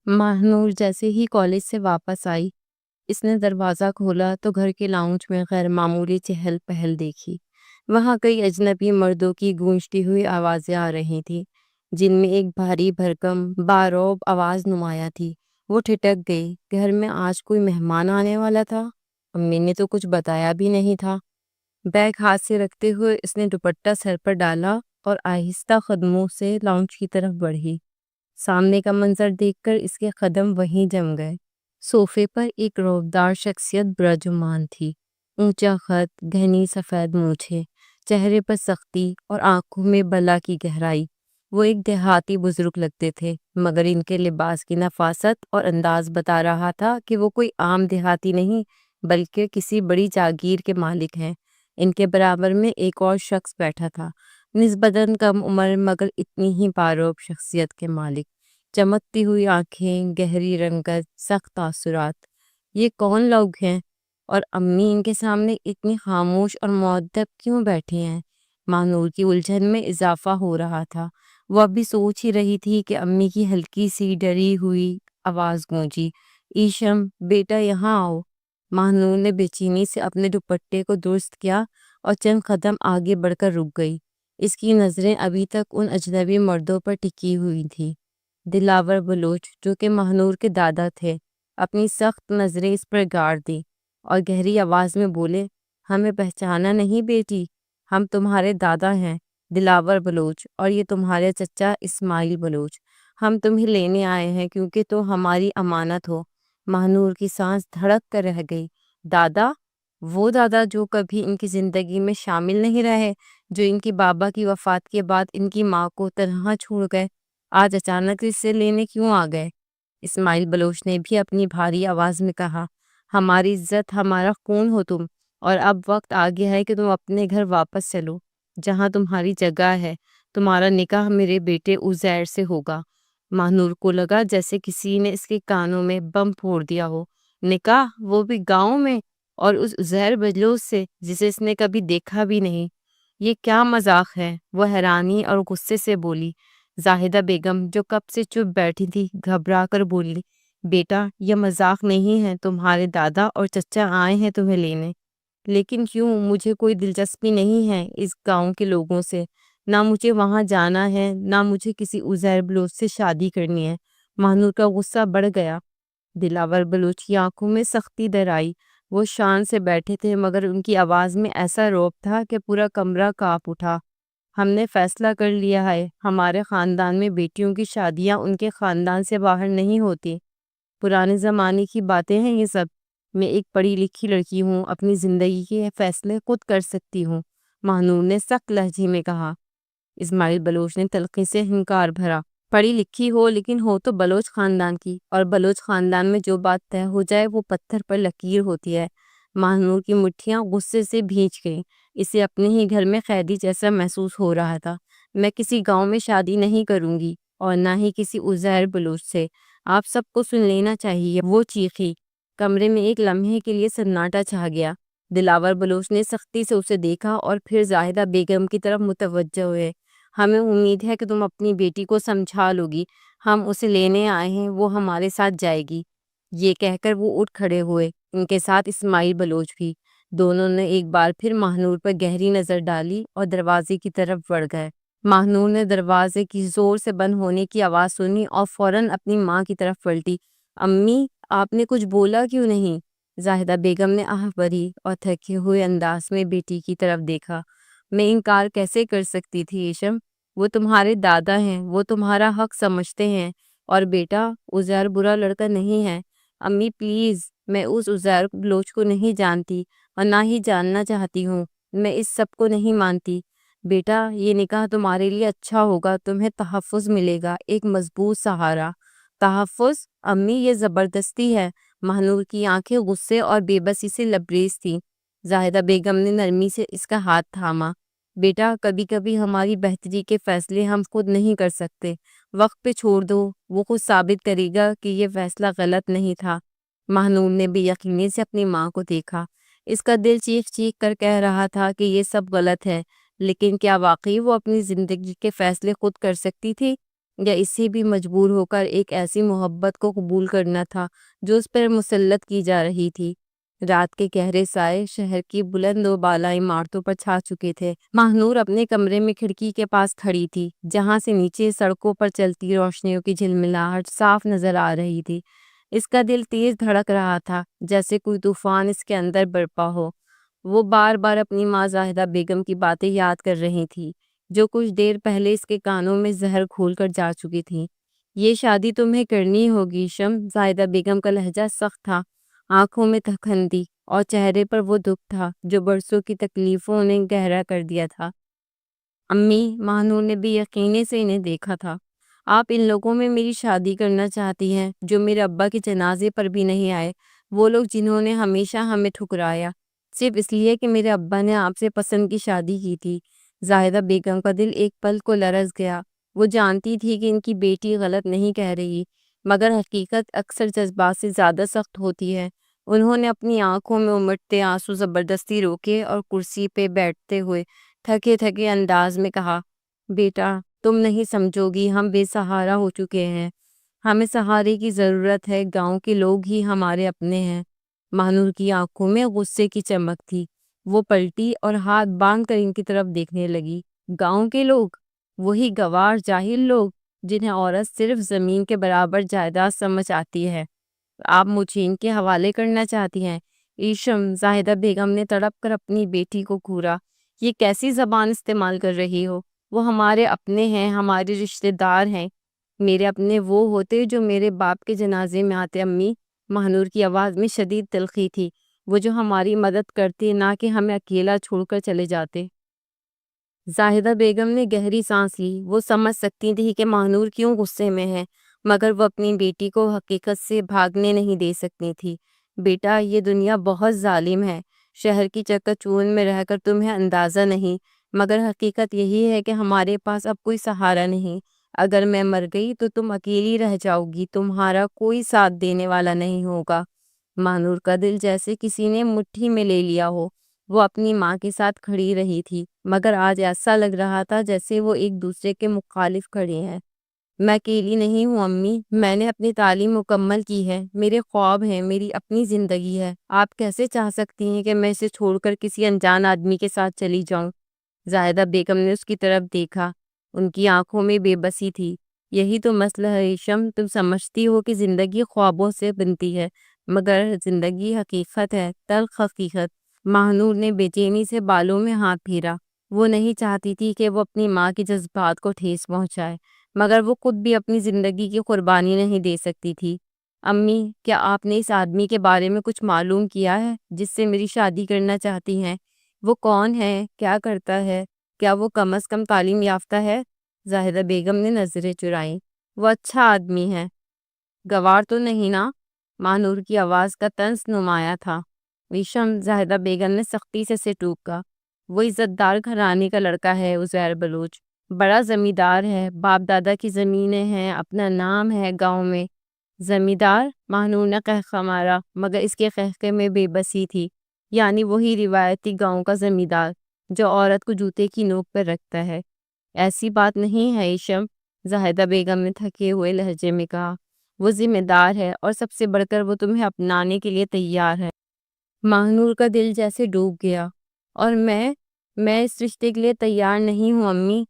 ماہنور جیسے ہی کالج سے واپس آئی، اس نے دروازہ کھولا تو گھر کے لاؤنج میں غیر معمولی چہل پہل دیکھی۔ وہاں کئی اجنبی مردوں کی گونجتی ہوئی آوازیں آ رہی تھیں، جن میں ایک بھاری بھرکم بارعب آواز نمایاں تھی۔ وہ ٹھٹک گئی، گھر میں آج کوئی مہمان آنے والا تھا؟ امی نے تو کچھ بتایا بھی نہیں تھا۔ بیگ ہاتھ سے رکھتے ہوئے اس نے دوپٹہ سر پر ڈالا اور آہستہ قدموں سے لاؤنج کی طرف بڑھی۔ سامنے کا منظر دیکھ کر اس کے قدم وہیں جم گئے۔ صوفے پر ایک رعبدار شخصیت براجمان تھی، اونچا قد، گہنی سفید مونچھیں، چہرے پر سختی اور آنکھوں میں بلا کی گہرائی۔ وہ ایک دیہاتی بزرگ لگتے تھے، مگر ان کے لباس کی نفاست اور انداز بتا رہا تھا کہ وہ کوئی عام دیہاتی نہیں بلکہ کسی بڑی جاگیر کے مالک ہیں۔ ان کے برابر میں ایک اور شخص بیٹھا تھا، نسبتاً کم عمر مگر اتنی ہی بارعب شخصیت کے مالک، چمکتی ہوئی آنکھیں، گہری رنگت، سخت تاثرات۔ یہ کون لوگ ہیں؟ اور امی ان کے سامنے اتنی خاموش اور مؤدب کیوں بیٹھی ہیں؟ ماہنور کی الجھن میں اضافہ ہو رہا تھا۔ وہ ابھی سوچ ہی رہی تھی کہ امی کی ہلکی سی ڈری ہوئی آواز گونجی، ایشم بیٹا یہاں آؤ۔ ماہنور نے بے چینی سے اپنے دوپٹے کو درست کیا اور چند قدم آگے بڑھ کر رک گئی۔ اس کی نظریں ابھی تک ان اجنبی مردوں پر ٹکی ہوئی تھیں۔ دلاور بلوچ جو کہ ماہنور کے دادا تھے، اپنی سخت نظریں اس پر گاڑ دیں اور گہری آواز میں بولے، ہمیں پہچانا نہیں بیٹی؟ ہم تمہارے دادا ہیں، دلاور بلوچ، اور یہ تمہارے چچا اسماعیل بلوچ۔ ہم تمہیں لینے آئے ہیں کیونکہ تم ہماری امانت ہو۔ ماہنور کی سانس دھڑک کر رہ گئی۔ دادا؟ وہ دادا جو کبھی ان کی زندگی میں شامل نہیں رہے، جو ان کی بابا کی وفات کے بعد ان کی ماں کو تنہا چھوڑ گئے، آج اچانک اس سے لینے کیوں آ گئے؟ اسماعیل بلوچ نے بھی اپنی بھاری آواز میں کہا، ہماری عزت، ہمارا خون ہو تم، اور اب وقت آ گیا ہے کہ تم اپنے گھر واپس چلو، جہاں تمہاری جگہ ہے۔ تمہارا نکاح میرے بیٹے عزیر سے ہوگا۔ ماہنور کو لگا جیسے کسی نے اس کے کانوں میں بم پھوڑ دیا ہو۔ نکاح؟ وہ بھی گاؤں میں، اور اس عزیر بلوچ سے جسے اس نے کبھی دیکھا بھی نہیں۔ یہ کیا مذاق ہے؟ وہ حیرانی اور غصے سے بولی۔ زاہدہ بیگم جو کب سے چپ بیٹھی تھی گھبرا کر بولی، بیٹا یہ مذاق نہیں ہے، تمہارے دادا اور چچا آئے ہیں تمہیں لینے۔ لیکن کیوں؟ مجھے کوئی دلچسپی نہیں ہے اس گاؤں کے لوگوں سے، نہ مجھے وہاں جانا ہے، نہ مجھے کسی عزیر بلوچ سے شادی کرنی ہے۔ ماہنور کا غصہ بڑھ گیا۔ دلاور بلوچ کی آنکھوں میں سختی در آئی۔ وہ شان سے بیٹھے تھے مگر ان کی آواز میں ایسا رعب تھا کہ پورا کمرہ کانپ اٹھا۔ ہم نے فیصلہ کر لیا ہے، ہمارے خاندان میں بیٹیوں کی شادیاں ان کے خاندان سے باہر نہیں ہوتی۔ پرانے زمانے کی باتیں ہیں یہ سب۔ میں ایک پڑھی لکھی لڑکی ہوں، اپنی زندگی کے فیصلے خود کر سکتی ہوں، ماہنور نے سخت لہجے میں کہا۔ اسماعیل بلوچ نے تلخی سے ہنکار بھرا، پڑھی لکھی ہو لیکن ہو تو بلوچ خاندان کی، اور بلوچ خاندان میں جو بات طے ہو جائے وہ پتھر پر لکیر ہوتی ہے۔ ماہنور کی مٹھیاں غصے سے بھیج گئیں۔ اسے اپنے ہی گھر میں قیدی جیسا محسوس ہو رہا تھا۔ میں کسی گاؤں میں شادی نہیں کروں گی، اور نہ ہی کسی عزیر بلوچ سے۔ آپ سب کو سن لینا چاہیے، وہ چیخی۔ کمرے میں ایک لمحے کے لیے سناٹا چھا گیا۔ دلاور بلوچ نے سختی سے اسے دیکھا اور پھر زاہدہ بیگم کی طرف متوجہ ہوئے۔ ہمیں امید ہے کہ تم اپنی بیٹی کو سمجھا لو گی، ہم اسے لینے آئے ہیں، وہ ہمارے ساتھ جائے گی۔ یہ کہہ کر وہ اٹھ کھڑے ہوئے، ان کے ساتھ اسماعیل بلوچ بھی۔ دونوں نے ایک بار پھر ماہنور پر گہری نظر ڈالی اور دروازے کی طرف بڑھ گئے۔ ماہنور نے دروازے کی زور سے بند ہونے کی آواز سنی اور فوراً اپنی ماں کی طرف پلٹی۔ امی، آپ نے کچھ بولا کیوں نہیں؟ زاہدہ بیگم نے آہ بھری اور تھکے ہوئے انداز میں بیٹی کی طرف دیکھا۔ میں انکار کیسے کر سکتی تھی ایشم؟ وہ تمہارے دادا ہیں، وہ تمہارا حق سمجھتے ہیں، اور بیٹا عزیر برا لڑکا نہیں ہے۔ امی پلیز، میں اس عزیر بلوچ کو نہیں جانتی اور نہ ہی جاننا چاہتی ہوں، میں اس سب کو نہیں مانتی۔ بیٹا یہ نکاح تمہارے لیے اچھا ہوگا، تمہیں تحفظ ملے گا، ایک مضبوط سہارا۔ تحفظ؟ امی یہ زبردستی ہے۔ ماہنور کی آنکھیں غصے اور بے بسی سے لبریز تھیں۔ زاہدہ بیگم نے نرمی سے اس کا ہاتھ تھاما۔ بیٹا کبھی کبھی ہماری بہتری کے فیصلے ہم خود نہیں کر سکتے، وقت پہ چھوڑ دو، وہ خود ثابت کرے گا کہ یہ فیصلہ غلط نہیں تھا۔ ماہنور نے بے یقینی سے اپنی ماں کو دیکھا۔ اس کا دل چیخ چیخ کر کہہ رہا تھا کہ یہ سب غلط ہے، لیکن کیا واقعی وہ اپنی زندگی کے فیصلے خود کر سکتی تھی؟ یا اسے بھی مجبور ہو کر ایک ایسی محبت کو قبول کرنا تھا جو اس پر مسلط کی جا رہی تھی؟ رات کے گہرے سائے شہر کی بلند و بالا عمارتوں پر چھا چکے تھے۔ ماہنور اپنے کمرے میں کھڑکی کے پاس کھڑی تھی، جہاں سے نیچے سڑکوں پر چلتی روشنیوں کی جھلملاہٹ صاف نظر آ رہی تھی۔ اس کا دل تیز دھڑک رہا تھا، جیسے کوئی طوفان اس کے اندر برپا ہو۔ وہ بار بار اپنی ماں زاہدہ بیگم کی باتیں یاد کر رہی تھی، جو کچھ دیر پہلے اس کے کانوں میں زہر گھول کر جا چکی تھی۔ یہ شادی تمہیں کرنی ہوگی شم۔ زاہدہ بیگم کا لہجہ سخت تھا، آنکھوں میں تھکن اور چہرے پر وہ دکھ تھا جو برسوں کی تکلیفوں نے گہرا کر دیا تھا۔ امی، ماہنور نے بھی یقینے سے انہیں دیکھا تھا۔ آپ ان لوگوں میں میری شادی کرنا چاہتی ہیں جو میرے ابا کے جنازے پر بھی نہیں آئے، وہ لوگ جنہوں نے ہمیشہ ہمیں ٹھکرایا صرف اس لیے کہ میرے ابا نے آپ سے پسند کی شادی کی تھی۔ زاہدہ بیگم کا دل ایک پل کو لرز گیا۔ وہ جانتی تھی کہ ان کی بیٹی غلط نہیں کہہ رہی، مگر حقیقت اکثر جذبات سے زیادہ سخت ہوتی ہے۔ انہوں نے اپنی آنکھوں میں امٹتے آنسو زبردستی روکے اور کرسی پہ بیٹھتے ہوئے تھکے تھکے انداز میں کہا، بیٹا تم نہیں سمجھو گی، ہم بے سہارا ہو چکے ہیں، ہمیں سہارے کی ضرورت ہے، گاؤں کے لوگ ہی ہمارے اپنے ہیں۔ ماہنور کی آنکھوں میں غصے کی چمک تھی۔ وہ پلٹی اور ہاتھ باندھ کر ان کی طرف دیکھنے لگی۔ گاؤں کے لوگ؟ وہی گوار جاہل لوگ جنہیں عورت صرف زمین کے برابر جائیداد سمجھ آتی ہے؟ آپ مجھے ان کے حوالے کرنا چاہتی ہیں؟ ایشم، زاہدہ بیگم نے تڑپ کر اپنی بیٹی کو گھورا، یہ کیسی زبان استعمال کر رہی ہو؟ وہ ہمارے اپنے ہیں، ہمارے رشتہ دار ہیں۔ میرے اپنے وہ ہوتے جو میرے باپ کے جنازے میں آتے امی۔ ماہنور کی آواز میں شدید تلخی تھی۔ وہ جو ہماری مدد کرتے، نہ کہ ہمیں اکیلا چھوڑ کر چلے جاتے۔ زاہدہ بیگم نے گہری سانس لی۔ وہ سمجھ سکتی تھی کہ ماہنور کیوں غصے میں ہے، مگر وہ اپنی بیٹی کو حقیقت سے بھاگنے نہیں دے سکتی تھی۔ بیٹا، یہ دنیا بہت ظالم ہے۔ شہر کی چکچون میں رہ کر تمہیں اندازہ نہیں، مگر حقیقت یہی ہے کہ ہمارے پاس اب کوئی سہارا نہیں۔ اگر میں مر گئی تو تم اکیلی رہ جاؤ گی، تمہارا کوئی ساتھ دینے والا نہیں ہوگا۔ ماہنور کا دل جیسے کسی نے مٹھی میں لے لیا ہو۔ وہ اپنی ماں کے ساتھ کھڑی رہی تھی، مگر آج ایسا لگ رہا تھا جیسے وہ ایک دوسرے کے مخالف کھڑے ہیں۔ میں اکیلی نہیں ہوں امی، میں نے اپنی تعلیم مکمل کی ہے، میرے خواب ہیں، میری اپنی زندگی ہے۔ آپ کیسے چاہ سکتی ہیں کہ میں اسے چھوڑ کر کسی انجان آدمی کے ساتھ چلی جاؤں؟ زاہدہ بیگم نے اس کی طرف دیکھا، ان کی آنکھوں میں بے بسی تھی۔ یہی تو مسئلہ ہے ریشم، تم سمجھتی ہو کہ زندگی خوابوں سے بنتی ہے، مگر زندگی حقیقت ہے، تلخ حقیقت۔ ماہنور نے بے چینی سے بالوں میں ہاتھ پھیرا۔ وہ نہیں چاہتی تھی کہ وہ اپنی ماں کے جذبات کو ٹھیس پہنچائے، مگر وہ خود بھی اپنی زندگی کی قربانی نہیں دے سکتی تھی۔ امی، کیا آپ نے اس آدمی کے بارے میں کچھ معلوم کیا ہے جس سے میری شادی کرنا چاہتی ہیں؟ وہ کون ہے؟ کیا کرتا ہے؟ کیا وہ کم از کم تعلیم یافتہ ہے؟ زاہدہ بیگم نے نظریں چرائیں۔ وہ اچھا آدمی ہے، گوار تو نہیں نا؟ ماہنور کی آواز کا طنز نمایاں تھا۔ ریشم، زاہدہ بیگم نے سختی سے اسے ٹوکا، وہ عزت دار گھرانے کا لڑکا ہے، عزیر بلوچ، بڑا زمیندار ہے، باپ دادا کی زمینیں ہیں، اپنا نام ہے گاؤں میں۔ زمیندار؟ ماہنور نے قہقہ مارا، مگر اس کے قہقے میں بے بسی تھی۔ یعنی وہی روایتی گاؤں کا زمیندار جو عورت کو جوتے کی نوک پر رکھتا ہے؟ ایسی بات نہیں ہے ایشم، زاہدہ بیگم نے تھکے ہوئے لہجے میں کہا۔ وہ ذمہ دار ہے، اور سب سے بڑھ کر وہ تمہیں اپنانے کے لیے تیار ہے۔ ماہنور کا دل جیسے ڈوب گیا۔ اور میں اس رشتے کے لیے تیار نہیں ہوں امی۔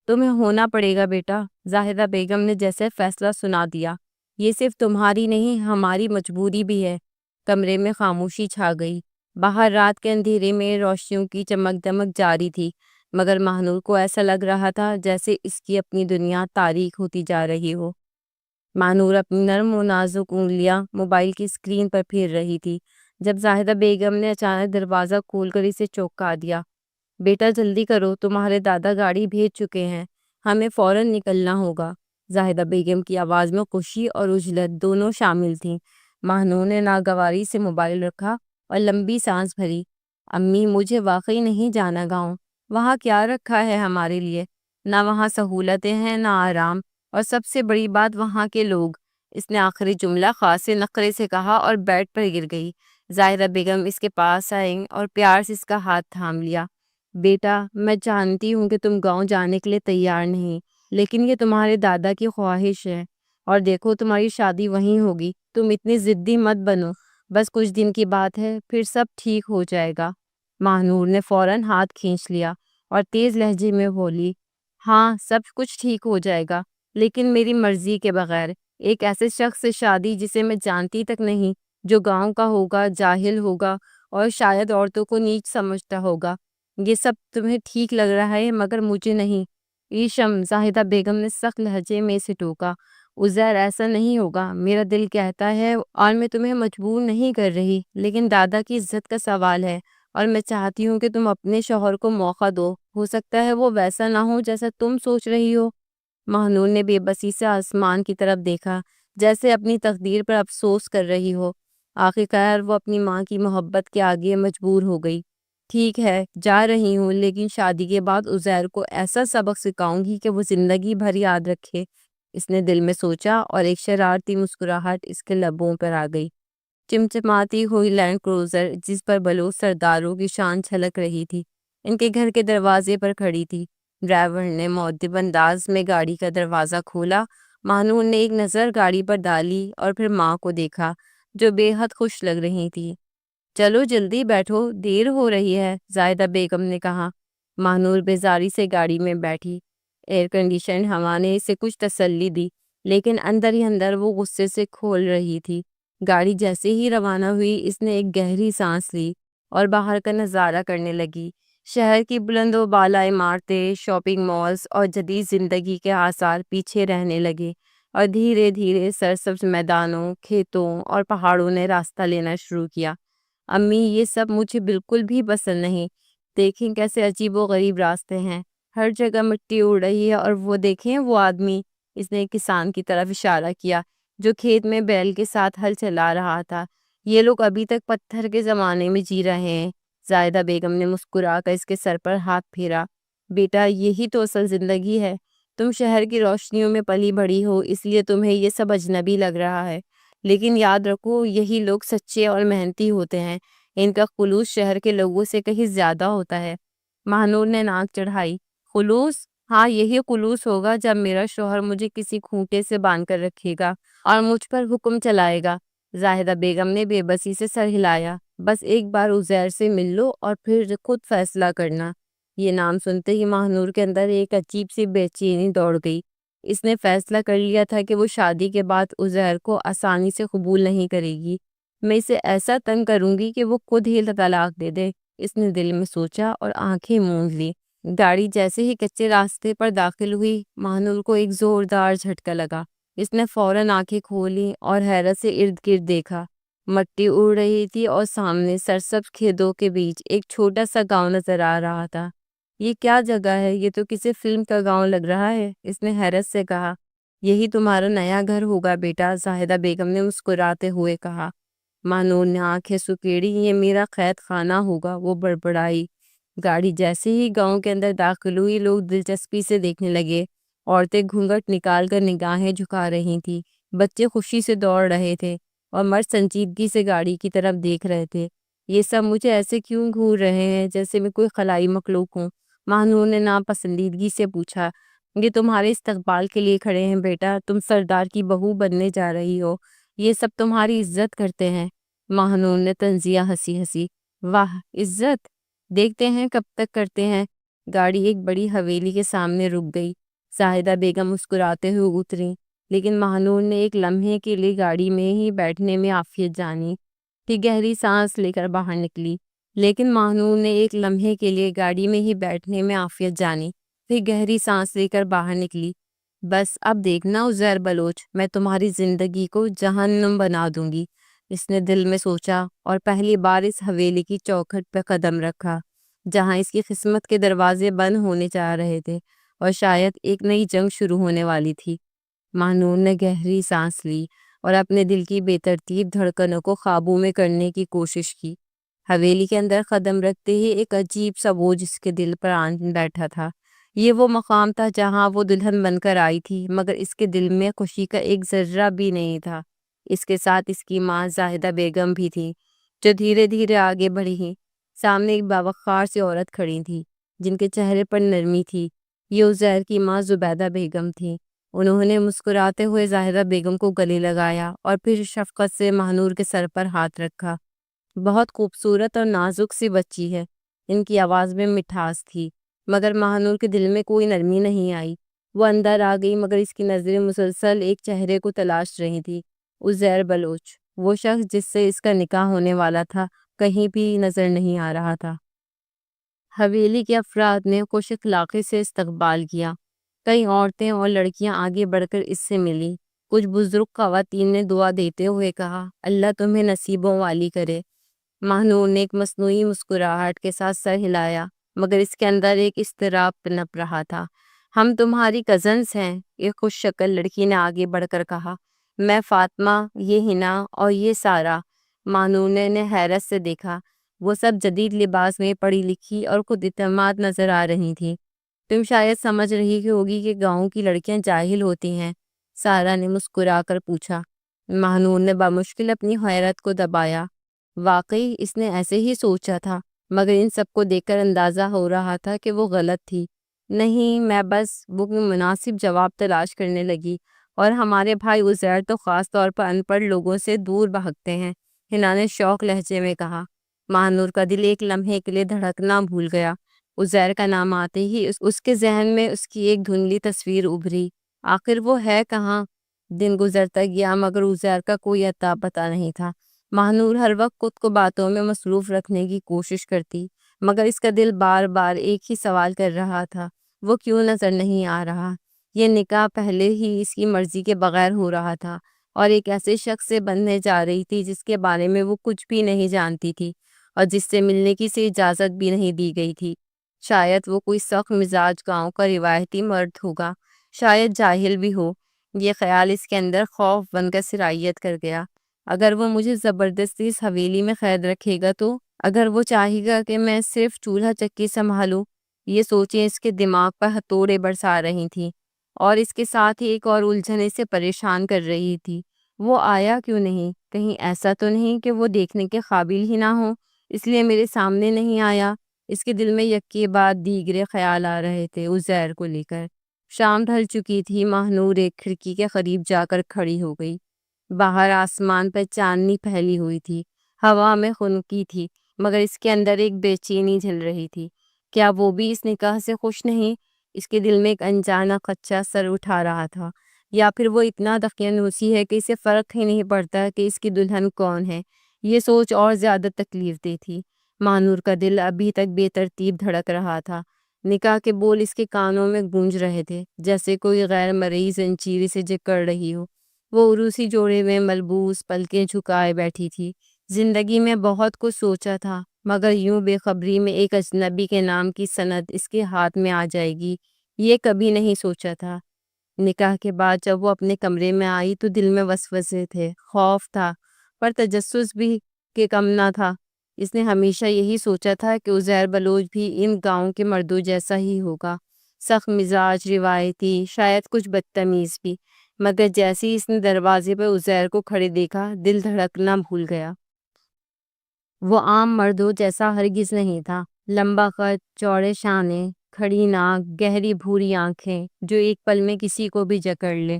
تمہیں ہونا پڑے گا بیٹا، زاہدہ بیگم نے جیسے فیصلہ سنا دیا۔ یہ صرف تمہاری نہیں، ہماری مجبوری بھی ہے۔ کمرے میں خاموشی چھا گئی۔ باہر رات کے اندھیرے میں روشنیوں کی چمک دمک جاری تھی، مگر ماہنور کو ایسا لگ رہا تھا جیسے اس کی اپنی دنیا تاریک ہوتی جا رہی ہو۔ ماہنور اپنی نرم و نازک انگلیاں موبائل کی اسکرین پر پھیر رہی تھی، جب زاہدہ بیگم نے اچانک دروازہ کھول کر اسے چونکا دیا۔ بیٹا جلدی کرو، تمہارے دادا گاڑی بھیج چکے ہیں، ہمیں فوراً نکلنا ہوگا۔ زاہدہ بیگم کی آواز میں خوشی اور عجلت دونوں شامل تھیں۔ ماہنور نے ناگواری سے موبائل رکھا اور لمبی سانس بھری۔ امی، مجھے واقعی نہیں جانا گاؤں۔ وہاں کیا رکھا ہے ہمارے لیے؟ نہ وہاں سہولتیں ہیں، نہ آرام، اور سب سے بڑی بات وہاں کے لوگ۔ اس نے آخری جملہ خاصے نخرے سے کہا اور بیڈ پر گر گئی۔ زاہدہ بیگم اس کے پاس آئیں اور پیار سے اس کا ہاتھ تھام لیا۔ بیٹا، میں جانتی ہوں کہ تم گاؤں جانے کے لیے تیار نہیں، لیکن یہ تمہارے دادا کی خواہش ہے، اور دیکھو تمہاری شادی وہیں ہوگی۔ تم اتنی ضدی مت بنو، بس کچھ دن کی بات ہے، پھر سب ٹھیک ہو جائے گا۔ ماہنور نے فوراً ہاتھ کھینچ لیا اور تیز لہجے میں بولی، ہاں سب کچھ ٹھیک ہو جائے گا، لیکن میری مرضی کے بغیر۔ ایک ایسے شخص سے شادی جسے میں جانتی تک نہیں، جو گاؤں کا ہوگا، جاہل ہوگا اور شاید عورتوں کو نیچ سمجھتا ہوگا۔ یہ سب تمہیں ٹھیک لگ رہا ہے مگر مجھے نہیں۔ ایشم، زاہدہ بیگم نے سخت لہجے میں سے ٹوکا، عزیر ایسا نہیں ہوگا، میرا دل کہتا ہے، اور میں تمہیں مجبور نہیں کر رہی، لیکن دادا کی عزت کا سوال ہے، اور میں چاہتی ہوں کہ تم اپنے شوہر کو موقع دو، ہو سکتا ہے وہ ویسا نہ ہو جیسا تم سوچ رہی ہو۔ مہنور نے بے بسی سے آسمان کی طرف دیکھا، جیسے اپنی تقدیر پر افسوس کر رہی ہو۔ آخرکار وہ اپنی ماں کی محبت کے آگے مجبور ہو گئی۔ ٹھیک ہے، جا رہی ہوں، لیکن شادی کے بعد عزیر کو ایسا سبق سکھاؤں گی کہ وہ زندگی بھر یاد رکھے۔ اس نے دل میں سوچا، اور ایک شرارتی مسکراہٹ اس کے لبوں پر آ گئی۔ چمچماتی ہوئی لینڈ کروزر، جس پر بلوچ سرداروں کی شان چھلک رہی تھی، ان کے گھر کے دروازے پر کھڑی تھی۔ ڈرائیور نے مؤدب انداز میں گاڑی کا دروازہ کھولا۔ مانور نے ایک نظر گاڑی پر ڈالی اور پھر ماں کو دیکھا، جو بے حد خوش لگ رہی تھی۔ چلو جلدی بیٹھو، دیر ہو رہی ہے، زاہدہ بیگم نے کہا۔ مانور بیزاری سے گاڑی میں بیٹھی۔ ایئر کنڈیشن ہوا نے اسے کچھ تسلی دی، لیکن اندر ہی اندر وہ غصے سے کھول رہی تھی۔ گاڑی جیسے ہی روانہ ہوئی، اس نے ایک گہری سانس لی اور باہر کا نظارہ کرنے لگی۔ شہر کی بلند و بالا عمارتیں، شاپنگ مالز اور جدید زندگی کے آثار پیچھے رہنے لگے، اور دھیرے دھیرے سرسبز میدانوں، کھیتوں اور پہاڑوں نے راستہ لینا شروع کیا۔ امی، یہ سب مجھے بالکل بھی پسند نہیں۔ دیکھیں کیسے عجیب و غریب راستے ہیں، ہر جگہ مٹی اڑ رہی ہے، اور وہ دیکھیں وہ آدمی، اس نے ایک کسان کی طرف اشارہ کیا جو کھیت میں بیل کے ساتھ ہل چلا رہا تھا۔ یہ لوگ ابھی تک پتھر کے زمانے میں جی رہے ہیں۔ زاہدہ بیگم نے مسکرا کر اس کے سر پر ہاتھ پھیرا۔ بیٹا، یہی تو اصل زندگی ہے۔ تم شہر کی روشنیوں میں پلی بڑھی ہو، اس لیے تمہیں یہ سب اجنبی لگ رہا ہے، لیکن یاد رکھو یہی لوگ سچے اور محنتی ہوتے ہیں۔ ان کا خلوص شہر کے لوگوں سے کہیں زیادہ ہوتا ہے۔ ماہنور نے ناک چڑھائی۔ خلوص؟ ہاں، یہی خلوص ہوگا جب میرا شوہر مجھے کسی کھوٹے سے باندھ کر رکھے گا اور مجھ پر حکم چلائے گا۔ زاہدہ بیگم نے بے بسی سے سر ہلایا۔ بس ایک بار عزیر سے مل لو اور پھر خود فیصلہ کرنا۔ یہ نام سنتے ہی ماہنور کے اندر ایک عجیب سی بے چینی دوڑ گئی۔ اس نے فیصلہ کر لیا تھا کہ وہ شادی کے بعد عزیر کو آسانی سے قبول نہیں کرے گی۔ میں اسے ایسا تنگ کروں گی کہ وہ خود ہی طلاق دے دے، اس نے دل میں سوچا اور آنکھیں موند لی۔ گاڑی جیسے ہی کچے راستے پر داخل ہوئی، ماہنور کو ایک زوردار جھٹکا لگا۔ اس نے فوراً آنکھیں کھولی اور حیرت سے ارد گرد دیکھا۔ مٹی اڑ رہی تھی اور سامنے سرسبز کھیتوں کے بیچ ایک چھوٹا سا گاؤں نظر آ رہا تھا۔ یہ کیا جگہ ہے؟ یہ تو کسی فلم کا گاؤں لگ رہا ہے، اس نے حیرت سے کہا۔ یہی تمہارا نیا گھر ہوگا بیٹا، زاہدہ بیگم نے مسکراتے ہوئے کہا۔ مانور نے آنکھیں سکیڑی۔ یہ میرا قید خانہ ہوگا، وہ بڑبڑائی۔ گاڑی جیسے ہی گاؤں کے اندر داخل ہوئی، لوگ دلچسپی سے دیکھنے لگے۔ عورتیں گھونگھٹ نکال کر نگاہیں جھکا رہی تھیں، بچے خوشی سے دوڑ رہے تھے، اور مرد سنجیدگی سے گاڑی کی طرف دیکھ رہے تھے۔ یہ سب مجھے ایسے کیوں گھور رہے ہیں جیسے میں کوئی خلائی مخلوق ہوں؟ ماہنور نے ناپسندیدگی سے پوچھا۔ یہ تمہارے استقبال کے لیے کھڑے ہیں بیٹا، تم سردار کی بہو بننے جا رہی ہو، یہ سب تمہاری عزت کرتے ہیں۔ ماہنور نے طنزیہ ہنسی ہنسی۔ واہ، عزت؟ دیکھتے ہیں کب تک کرتے ہیں۔ گاڑی ایک بڑی حویلی کے سامنے رک گئی۔ زاہدہ بیگم مسکراتے ہوئے اتری، لیکن ماہنور نے ایک لمحے کے لیے گاڑی میں ہی بیٹھنے میں عافیت جانی، پھر گہری سانس لے کر باہر نکلی۔ لیکن ماہنور نے ایک لمحے کے لیے گاڑی میں ہی بیٹھنے میں عافیت جانی، پھر گہری سانس لے کر باہر نکلی۔ بس اب دیکھنا عزیر بلوچ، میں تمہاری زندگی کو جہنم بنا دوں گی، اس نے دل میں سوچا، اور پہلی بار اس حویلی کی چوکھٹ پہ قدم رکھا جہاں اس کی قسمت کے دروازے بند ہونے جا رہے تھے اور شاید ایک نئی جنگ شروع ہونے والی تھی۔ ماہنور نے گہری سانس لی اور اپنے دل کی بے ترتیب دھڑکنوں کو قابو میں کرنے کی کوشش کی۔ حویلی کے اندر قدم رکھتے ہی ایک عجیب سا بوجھ اس کے دل پر آن بیٹھا تھا۔ یہ وہ مقام تھا جہاں وہ دلہن بن کر آئی تھی، مگر اس کے دل میں خوشی کا ایک ذرہ بھی نہیں تھا۔ اس کے ساتھ اس کی ماں زاہدہ بیگم بھی تھی، جو دھیرے دھیرے آگے بڑھی۔ سامنے ایک باوقار سی عورت کھڑی تھی، جن کے چہرے پر نرمی تھی، یہ عزیر کی ماں زبیدہ بیگم تھی۔ انہوں نے مسکراتے ہوئے ظاہرہ بیگم کو گلے لگایا اور پھر شفقت سے ماہنور کے سر پر ہاتھ رکھا۔ بہت خوبصورت اور نازک سی بچی ہے، ان کی آواز میں مٹھاس تھی، مگر ماہنور کے دل میں کوئی نرمی نہیں آئی۔ وہ اندر آ گئی مگر اس کی نظریں مسلسل ایک چہرے کو تلاش رہی تھی، عزیر بلوچ۔ وہ شخص جس سے اس کا نکاح ہونے والا تھا کہیں بھی نظر نہیں آ رہا تھا۔ حویلی کے افراد نے خوش اخلاقی سے استقبال کیا۔ کئی عورتیں اور لڑکیاں آگے بڑھ کر اس سے ملی۔ کچھ بزرگ خواتین نے دعا دیتے ہوئے کہا، اللہ تمہیں نصیبوں والی کرے۔ ماہنور نے ایک مصنوعی مسکراہٹ کے ساتھ سر ہلایا، مگر اس کے اندر ایک اضطراب پنپ رہا تھا۔ ہم تمہاری کزنس ہیں، ایک خوش شکل لڑکی نے آگے بڑھ کر کہا۔ میں فاطمہ، یہ ہنا اور یہ سارا۔ ماہنور نے انہیں حیرت سے دیکھا۔ وہ سب جدید لباس میں پڑھی لکھی اور خود اعتماد نظر آ رہی تھی۔ تم شاید سمجھ رہی ہوگی کہ گاؤں کی لڑکیاں جاہل ہوتی ہیں، سارا نے مسکرا کر پوچھا۔ ماہنور نے بمشکل اپنی حیرت کو دبایا۔ واقعی اس نے ایسے ہی سوچا تھا، مگر ان سب کو دیکھ کر اندازہ ہو رہا تھا کہ وہ غلط تھی۔ نہیں، میں بس وہ مناسب جواب تلاش کرنے لگی، اور ہمارے بھائی عزیر تو خاص طور پر ان پڑھ لوگوں سے دور بھاگتے ہیں، ہنا نے شوق لہجے میں کہا۔ ماہنور کا دل ایک لمحے کے لیے دھڑکنا بھول گیا۔ عزیر کا نام آتے ہی اس کے ذہن میں اس کی ایک دھندلی تصویر ابھری۔ آخر وہ ہے کہاں؟ دن گزرتا گیا مگر عزیر کا کوئی اتا پتہ نہیں تھا۔ ماہنور ہر وقت خود کو باتوں میں مصروف رکھنے کی کوشش کرتی، مگر اس کا دل بار بار ایک ہی سوال کر رہا تھا، وہ کیوں نظر نہیں آ رہا؟ یہ نکاح پہلے ہی اس کی مرضی کے بغیر ہو رہا تھا، اور ایک ایسے شخص سے بننے جا رہی تھی جس کے بارے میں وہ کچھ بھی نہیں جانتی تھی، اور جس سے ملنے کی سے اجازت بھی نہیں دی گئی تھی۔ شاید وہ کوئی سخت مزاج گاؤں کا روایتی مرد ہوگا، شاید جاہل بھی ہو۔ یہ خیال اس کے اندر خوف بن کر سرایت کر گیا۔ اگر وہ مجھے زبردستی اس حویلی میں قید رکھے گا تو؟ اگر وہ چاہے گا کہ میں صرف چولہا چکی سنبھالوں؟ یہ سوچیں اس کے دماغ پر ہتھوڑے برسا رہی تھی، اور اس کے ساتھ ہی ایک اور الجھن اسے پریشان کر رہی تھی۔ وہ آیا کیوں نہیں؟ کہیں ایسا تو نہیں کہ وہ دیکھنے کے قابل ہی نہ ہو، اس لیے میرے سامنے نہیں آیا؟ اس کے دل میں یکے بعد دیگرے خیال آ رہے تھے عزیر کو لے کر۔ شام ڈھل چکی تھی۔ ماہنور ایک کھڑکی کے قریب جا کر کھڑی ہو گئی۔ باہر آسمان پر چاندنی پھیلی ہوئی تھی، ہوا میں خنکی تھی، مگر اس کے اندر ایک بے چینی جھل رہی تھی۔ کیا وہ بھی اس نکاح سے خوش نہیں؟ اس کے دل میں ایک انجانا خدشہ سر اٹھا رہا تھا۔ یا پھر وہ اتنا دقیانوسی ہے کہ اسے فرق ہی نہیں پڑتا کہ اس کی دلہن کون ہے؟ یہ سوچ اور زیادہ تکلیف دہ تھی۔ ماہنور کا دل ابھی تک بے ترتیب دھڑک رہا تھا۔ نکاح کے بول اس کے کانوں میں گونج رہے تھے، جیسے کوئی غیر مرئی زنجیر سے جکڑ رہی ہو۔ وہ عروسی جوڑے میں ملبوس پلکیں جھکائے بیٹھی تھی۔ زندگی میں بہت کچھ سوچا تھا، مگر یوں بے خبری میں ایک اجنبی کے نام کی سند اس کے ہاتھ میں آ جائے گی، یہ کبھی نہیں سوچا تھا۔ نکاح کے بعد جب وہ اپنے کمرے میں آئی تو دل میں وسوسے تھے، خوف تھا، پر تجسس بھی کہ کم نہ تھا۔ اس نے ہمیشہ یہی سوچا تھا کہ عزیر بلوچ بھی ان گاؤں کے مردوں جیسا ہی ہوگا، سخت مزاج، روایتی، شاید کچھ بدتمیز بھی۔ مگر جیسے ہی اس نے دروازے پر عزیر کو کھڑے دیکھا، دل دھڑکنا بھول گیا۔ وہ عام مردوں جیسا ہرگز نہیں تھا۔ لمبا قد، چوڑے شانے، کھڑی ناک، گہری بھوری آنکھیں جو ایک پل میں کسی کو بھی جکڑ لے۔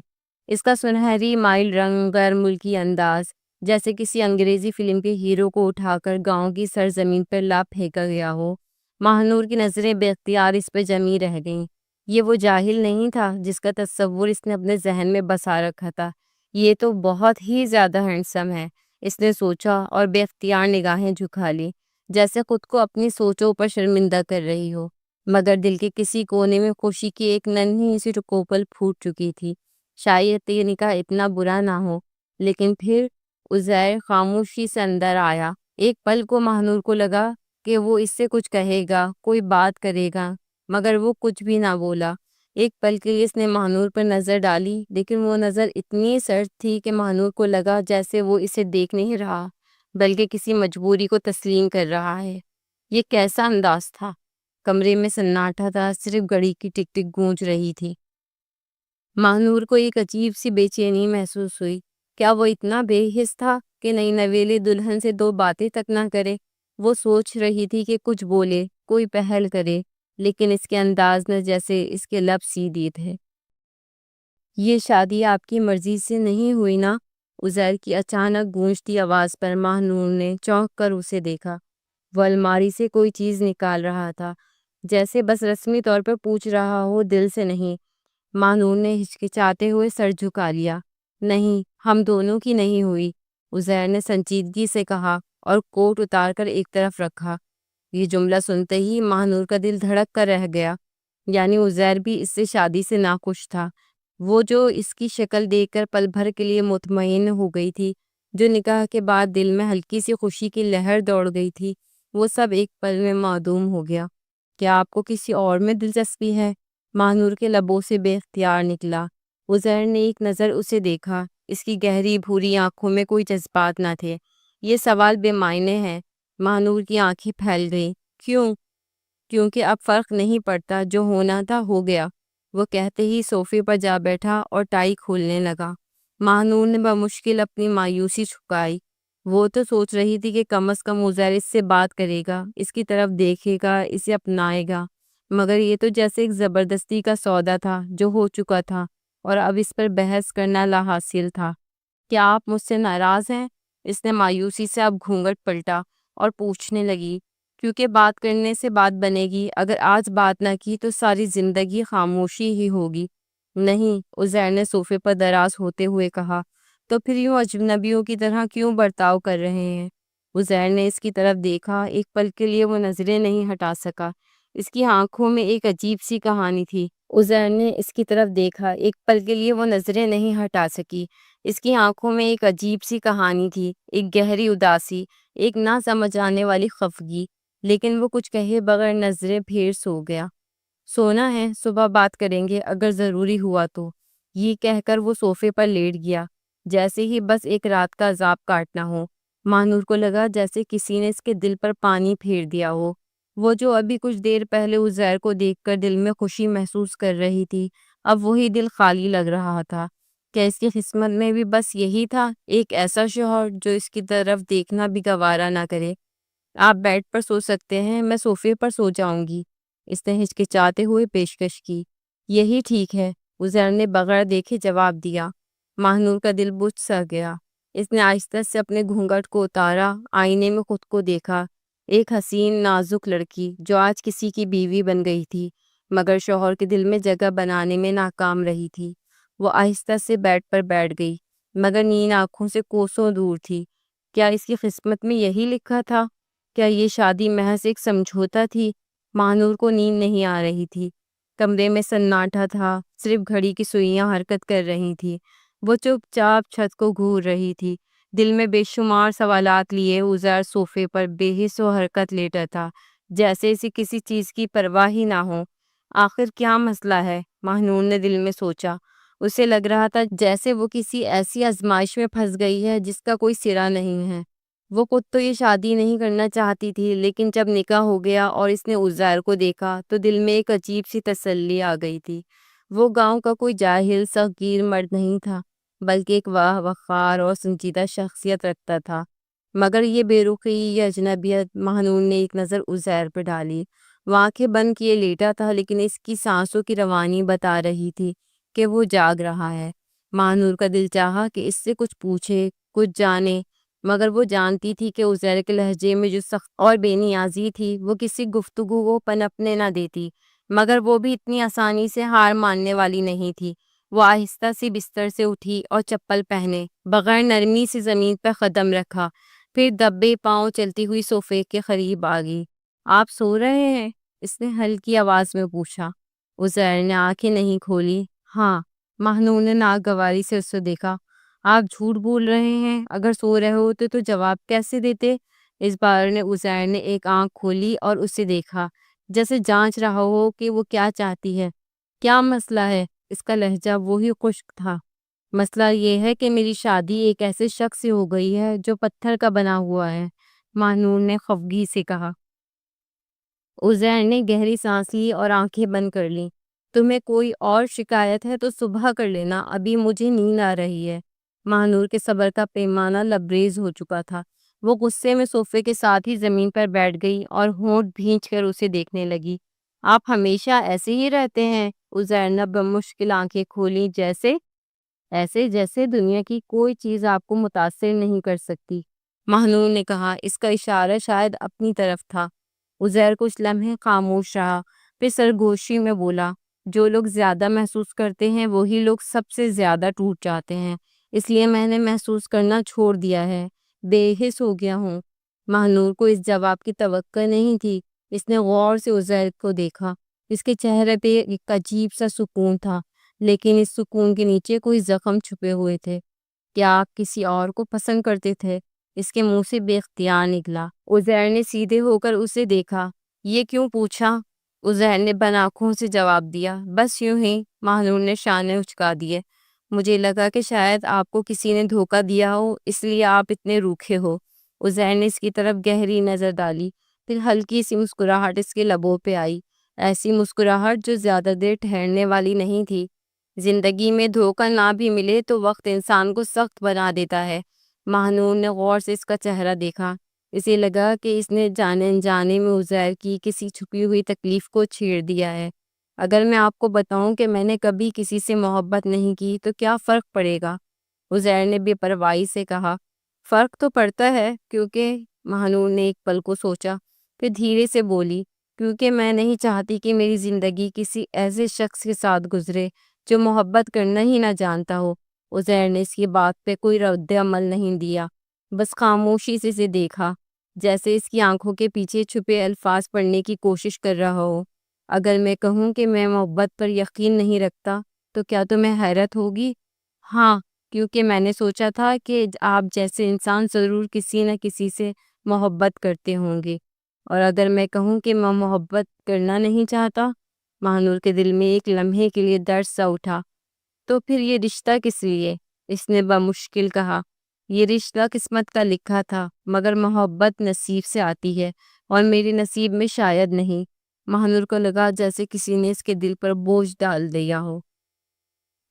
اس کا سنہری مائل رنگ، غیر ملکی انداز، جیسے کسی انگریزی فلم کے ہیرو کو اٹھا کر گاؤں کی سرزمین پر لا پھینکا گیا ہو۔ ماہنور کی نظریں بے اختیار اس پہ جمی رہ گئیں۔ یہ وہ جاہل نہیں تھا جس کا تصور اس نے اپنے ذہن میں بسا رکھا تھا۔ یہ تو بہت ہی زیادہ ہینڈسم ہے، اس نے سوچا، اور بے اختیار نگاہیں جھکا لی، جیسے خود کو اپنی سوچوں پر شرمندہ کر رہی ہو۔ مگر دل کے کسی کونے میں خوشی کی ایک ننھی سی ٹکوپل پھوٹ چکی تھی۔ شاید یہ نکاح اتنا برا نہ ہو۔ لیکن پھر عزیر خاموشی سے اندر آیا۔ ایک پل کو ماہنور کو لگا کہ وہ اس سے کچھ کہے گا، کوئی بات کرے گا، مگر وہ کچھ بھی نہ بولا۔ ایک پل کے لیے اس نے ماہنور پر نظر ڈالی، لیکن وہ نظر اتنی سرد تھی کہ ماہنور کو لگا جیسے وہ اسے دیکھ نہیں رہا، بلکہ کسی مجبوری کو تسلیم کر رہا ہے۔ یہ کیسا انداز تھا؟ کمرے میں سناٹا تھا، صرف گھڑی کی ٹک ٹک گونج رہی تھی۔ ماہنور کو ایک عجیب سی بے چینی محسوس ہوئی۔ کیا وہ اتنا بے حس تھا کہ نئی نویلی دلہن سے دو باتیں تک نہ کرے؟ وہ سوچ رہی تھی کہ کچھ بولے، کوئی پہل کرے، لیکن اس کے انداز میں جیسے اس کے لب سیدھے تھے۔ یہ شادی آپ کی مرضی سے نہیں ہوئی نا؟ عزیر کی اچانک گونجتی آواز پر ماہ نور نے چونک کر اسے دیکھا۔ وہ الماری سے کوئی چیز نکال رہا تھا، جیسے بس رسمی طور پر پوچھ رہا ہو، دل سے نہیں۔ ماہ نور نے ہچکچاتے ہوئے سر جھکا لیا۔ نہیں، ہم دونوں کی نہیں ہوئی، عزیر نے سنجیدگی سے کہا اور کوٹ اتار کر ایک طرف رکھا۔ یہ جملہ سنتے ہی ماہ نور کا دل دھڑک کر رہ گیا۔ یعنی عزیر بھی اس سے شادی سے ناخوش تھا۔ وہ جو اس کی شکل دیکھ کر پل بھر کے لیے مطمئن ہو گئی تھی، جو نکاح کے بعد دل میں ہلکی سی خوشی کی لہر دوڑ گئی تھی، وہ سب ایک پل میں معدوم ہو گیا۔ کیا آپ کو کسی اور میں دلچسپی ہے؟ ماہ نور کے لبوں سے بے اختیار نکلا۔ عزیر نے ایک نظر اسے دیکھا۔ اس کی گہری بھوری آنکھوں میں کوئی جذبات نہ تھے۔ یہ سوال بے معنی ہے۔ ماہ نور کی آنکھیں پھیل گئیں۔ کیوں؟ کیونکہ اب فرق نہیں پڑتا، جو ہونا تھا ہو گیا، وہ کہتے ہی صوفے پر جا بیٹھا اور ٹائی کھولنے لگا۔ ماہ نور نے بمشکل اپنی مایوسی چھپائی۔ وہ تو سوچ رہی تھی کہ کم از کم عزیر اس سے بات کرے گا، اس کی طرف دیکھے گا، اسے اپنائے گا، مگر یہ تو جیسے ایک زبردستی کا سودا تھا جو ہو چکا تھا، اور اب اس پر بحث کرنا لا حاصل تھا۔ کیا آپ مجھ سے ناراض ہیں؟ اس نے مایوسی سے اب گھونگھٹ پلٹا اور پوچھنے لگی۔ کیونکہ بات کرنے سے بات بنے گی، اگر آج بات نہ کی تو ساری زندگی خاموشی ہی ہوگی۔ نہیں، عزیر نے صوفے پر دراز ہوتے ہوئے کہا۔ تو پھر یوں اجنبیوں کی طرح کیوں برتاؤ کر رہے ہیں؟ عزیر نے اس کی طرف دیکھا۔ ایک پل کے لیے وہ نظریں نہیں ہٹا سکا۔ اس کی آنکھوں میں ایک عجیب سی کہانی تھی۔ عزیر نے اس کی طرف دیکھا۔ ایک پل کے لیے وہ نظریں نہیں ہٹا سکی۔ اس کی آنکھوں میں ایک عجیب سی کہانی تھی، ایک گہری اداسی، ایک نہ سمجھ آنے والی خفگی۔ لیکن وہ کچھ کہے بغیر نظریں پھیر سو گیا۔ سونا ہے، صبح بات کریں گے اگر ضروری ہوا تو۔ یہ کہہ کر وہ صوفے پر لیٹ گیا، جیسے ہی بس ایک رات کا عذاب کاٹنا ہو۔ ماہ نور کو لگا جیسے کسی نے اس کے دل پر پانی پھیر دیا ہو۔ وہ جو ابھی کچھ دیر پہلے عزیر کو دیکھ کر دل میں خوشی محسوس کر رہی تھی، اب وہی دل خالی لگ رہا تھا۔ کیا اس کی قسمت میں بھی بس یہی تھا، ایک ایسا شوہر جو اس کی طرف دیکھنا بھی گوارا نہ کرے؟ آپ بیڈ پر سو سکتے ہیں، میں صوفے پر سو جاؤں گی، اس نے ہچکچاتے ہوئے پیشکش کی۔ یہی ٹھیک ہے، عزیر نے بغیر دیکھے جواب دیا۔ ماہ نور کا دل بجھ سا گیا۔ اس نے آہستہ سے اپنے گھونگھٹ کو اتارا، آئینے میں خود کو دیکھا۔ ایک حسین نازک لڑکی جو آج کسی کی بیوی بن گئی تھی، مگر شوہر کے دل میں جگہ بنانے میں ناکام رہی تھی۔ وہ آہستہ سے بیڈ پر بیٹھ گئی، مگر نیند آنکھوں سے کوسوں دور تھی۔ کیا اس کی قسمت میں یہی لکھا تھا؟ کیا یہ شادی محض ایک سمجھوتا تھی؟ ماہ نور کو نیند نہیں آ رہی تھی۔ کمرے میں سناٹا تھا، صرف گھڑی کی سوئیاں حرکت کر رہی تھی۔ وہ چپ چاپ چھت کو گھور رہی تھی، دل میں بے شمار سوالات لیے عزیر صوفے پر بے حس و حرکت لیٹا تھا، جیسے اسے کسی چیز کی پرواہ ہی نہ ہو۔ آخر کیا مسئلہ ہے؟ ماہ نور نے دل میں سوچا۔ اسے لگ رہا تھا جیسے وہ کسی ایسی آزمائش میں پھنس گئی ہے جس کا کوئی سرا نہیں ہے۔ وہ خود تو یہ شادی نہیں کرنا چاہتی تھی، لیکن جب نکاح ہو گیا اور اس نے عزیر کو دیکھا تو دل میں ایک عجیب سی تسلی آ گئی تھی۔ وہ گاؤں کا کوئی جاہل صغیر مرد نہیں تھا، بلکہ ایک وقار اور سنجیدہ شخصیت رکھتا تھا۔ مگر یہ بے رخی، یہ اجنبیت، ماہ نور نے ایک نظر عزیر پہ ڈالی۔ وہ آنکھیں بند کیے لیٹا تھا، لیکن اس کی سانسوں کی روانی بتا رہی تھی کہ وہ جاگ رہا ہے۔ ماہ نور کا دل چاہا کہ اس سے کچھ پوچھے، کچھ جانے، مگر وہ جانتی تھی کہ عزیر کے لہجے میں جو سخت اور بے نیازی تھی وہ کسی گفتگو کو پنپنے نہ دیتی، مگر وہ بھی اتنی آسانی سے ہار ماننے والی نہیں تھی۔ وہ آہستہ سی بستر سے اٹھی اور چپل پہنے بغیر نرمی سے زمین پر قدم رکھا، پھر دبے پاؤں چلتی ہوئی صوفے کے قریب آ گئی۔ آپ سو رہے ہیں؟ اس نے ہلکی آواز میں پوچھا۔ عزیر نے آنکھیں نہیں کھولی۔ ہاں، ماہ نور نے ناگواری سے اسے دیکھا۔ آپ جھوٹ بول رہے ہیں، اگر سو رہے ہوتے تو جواب کیسے دیتے؟ اس بار نے عزیر نے ایک آنکھ کھولی اور اسے دیکھا، جیسے جانچ رہا ہو کہ وہ کیا چاہتی ہے۔ کیا مسئلہ ہے؟ اس کا لہجہ وہی خشک تھا۔ مسئلہ یہ ہے کہ میری شادی ایک ایسے شخص سے ہو گئی ہے جو پتھر کا بنا ہوا ہے، ماہ نور نے خفگی سے کہا۔ عزیر نے گہری سانس لی اور آنکھیں بند کر لیں۔ تمہیں کوئی اور شکایت ہے تو صبح کر لینا، ابھی مجھے نیند آ رہی ہے۔ ماہ نور کے صبر کا پیمانہ لبریز ہو چکا تھا۔ وہ غصے میں صوفے کے ساتھ ہی زمین پر بیٹھ گئی اور ہونٹ بھینچ کر اسے دیکھنے لگی۔ آپ ہمیشہ ایسے ہی رہتے ہیں؟ عزیر نے بمشکل آنکھیں کھولی، جیسے دنیا کی کوئی چیز آپ کو متاثر نہیں کر سکتی، مہنور نے کہا۔ اس کا اشارہ شاید اپنی طرف تھا۔ عزیر کچھ لمحے خاموش رہا، پھر سرگوشی میں بولا، جو لوگ زیادہ محسوس کرتے ہیں وہی لوگ سب سے زیادہ ٹوٹ جاتے ہیں، اس لیے میں نے محسوس کرنا چھوڑ دیا ہے، بے حس ہو گیا ہوں۔ مہنور کو اس جواب کی توقع نہیں تھی۔ اس نے غور سے عزیر کو دیکھا۔ اس کے چہرے پہ ایک عجیب سا سکون تھا، لیکن اس سکون کے نیچے کوئی زخم چھپے ہوئے تھے۔ کیا آپ کسی اور کو پسند کرتے تھے؟ اس کے منہ سے بے اختیار نکلا۔ عزیر نے سیدھے ہو کر اسے دیکھا۔ یہ کیوں پوچھا؟ عزیر نے بن آنکھوں سے جواب دیا، بس یوں ہی۔ مہنور نے شانے اچکا دیے۔ مجھے لگا کہ شاید آپ کو کسی نے دھوکہ دیا ہو، اس لیے آپ اتنے روکھے ہو۔ عزیر نے اس کی طرف گہری نظر ڈالی، پھر ہلکی سی مسکراہٹ اس کے لبوں پہ آئی، ایسی مسکراہٹ جو زیادہ دیر ٹھہرنے والی نہیں تھی۔ زندگی میں دھوکہ نہ بھی ملے تو وقت انسان کو سخت بنا دیتا ہے۔ مہنور نے غور سے اس کا چہرہ دیکھا۔ اسے لگا کہ اس نے جانے انجانے میں عزیر کی کسی چھپی ہوئی تکلیف کو چھیڑ دیا ہے۔ اگر میں آپ کو بتاؤں کہ میں نے کبھی کسی سے محبت نہیں کی تو کیا فرق پڑے گا؟ عزیر نے بے پرواہی سے کہا۔ فرق تو پڑتا ہے، کیونکہ… مہنور نے ایک پل کو سوچا، پھر دھیرے سے بولی، کیونکہ میں نہیں چاہتی کہ میری زندگی کسی ایسے شخص کے ساتھ گزرے جو محبت کرنا ہی نہ جانتا ہو۔ عزیر نے اس کی بات پہ کوئی رد عمل نہیں دیا، بس خاموشی سے اسے دیکھا، جیسے اس کی آنکھوں کے پیچھے چھپے الفاظ پڑھنے کی کوشش کر رہا ہو۔ اگر میں کہوں کہ میں محبت پر یقین نہیں رکھتا تو کیا تمہیں حیرت ہوگی؟ ہاں، کیونکہ میں نے سوچا تھا کہ آپ جیسے انسان ضرور کسی نہ کسی سے محبت کرتے ہوں گے۔ اور اگر میں کہوں کہ میں محبت کرنا نہیں چاہتا… مہنور کے دل میں ایک لمحے کے لیے درد سا اٹھا۔ تو پھر یہ رشتہ کس لیے؟ اس نے بمشکل کہا۔ یہ رشتہ قسمت کا لکھا تھا، مگر محبت نصیب سے آتی ہے، اور میرے نصیب میں شاید نہیں۔ مہنور کو لگا جیسے کسی نے اس کے دل پر بوجھ ڈال دیا ہو۔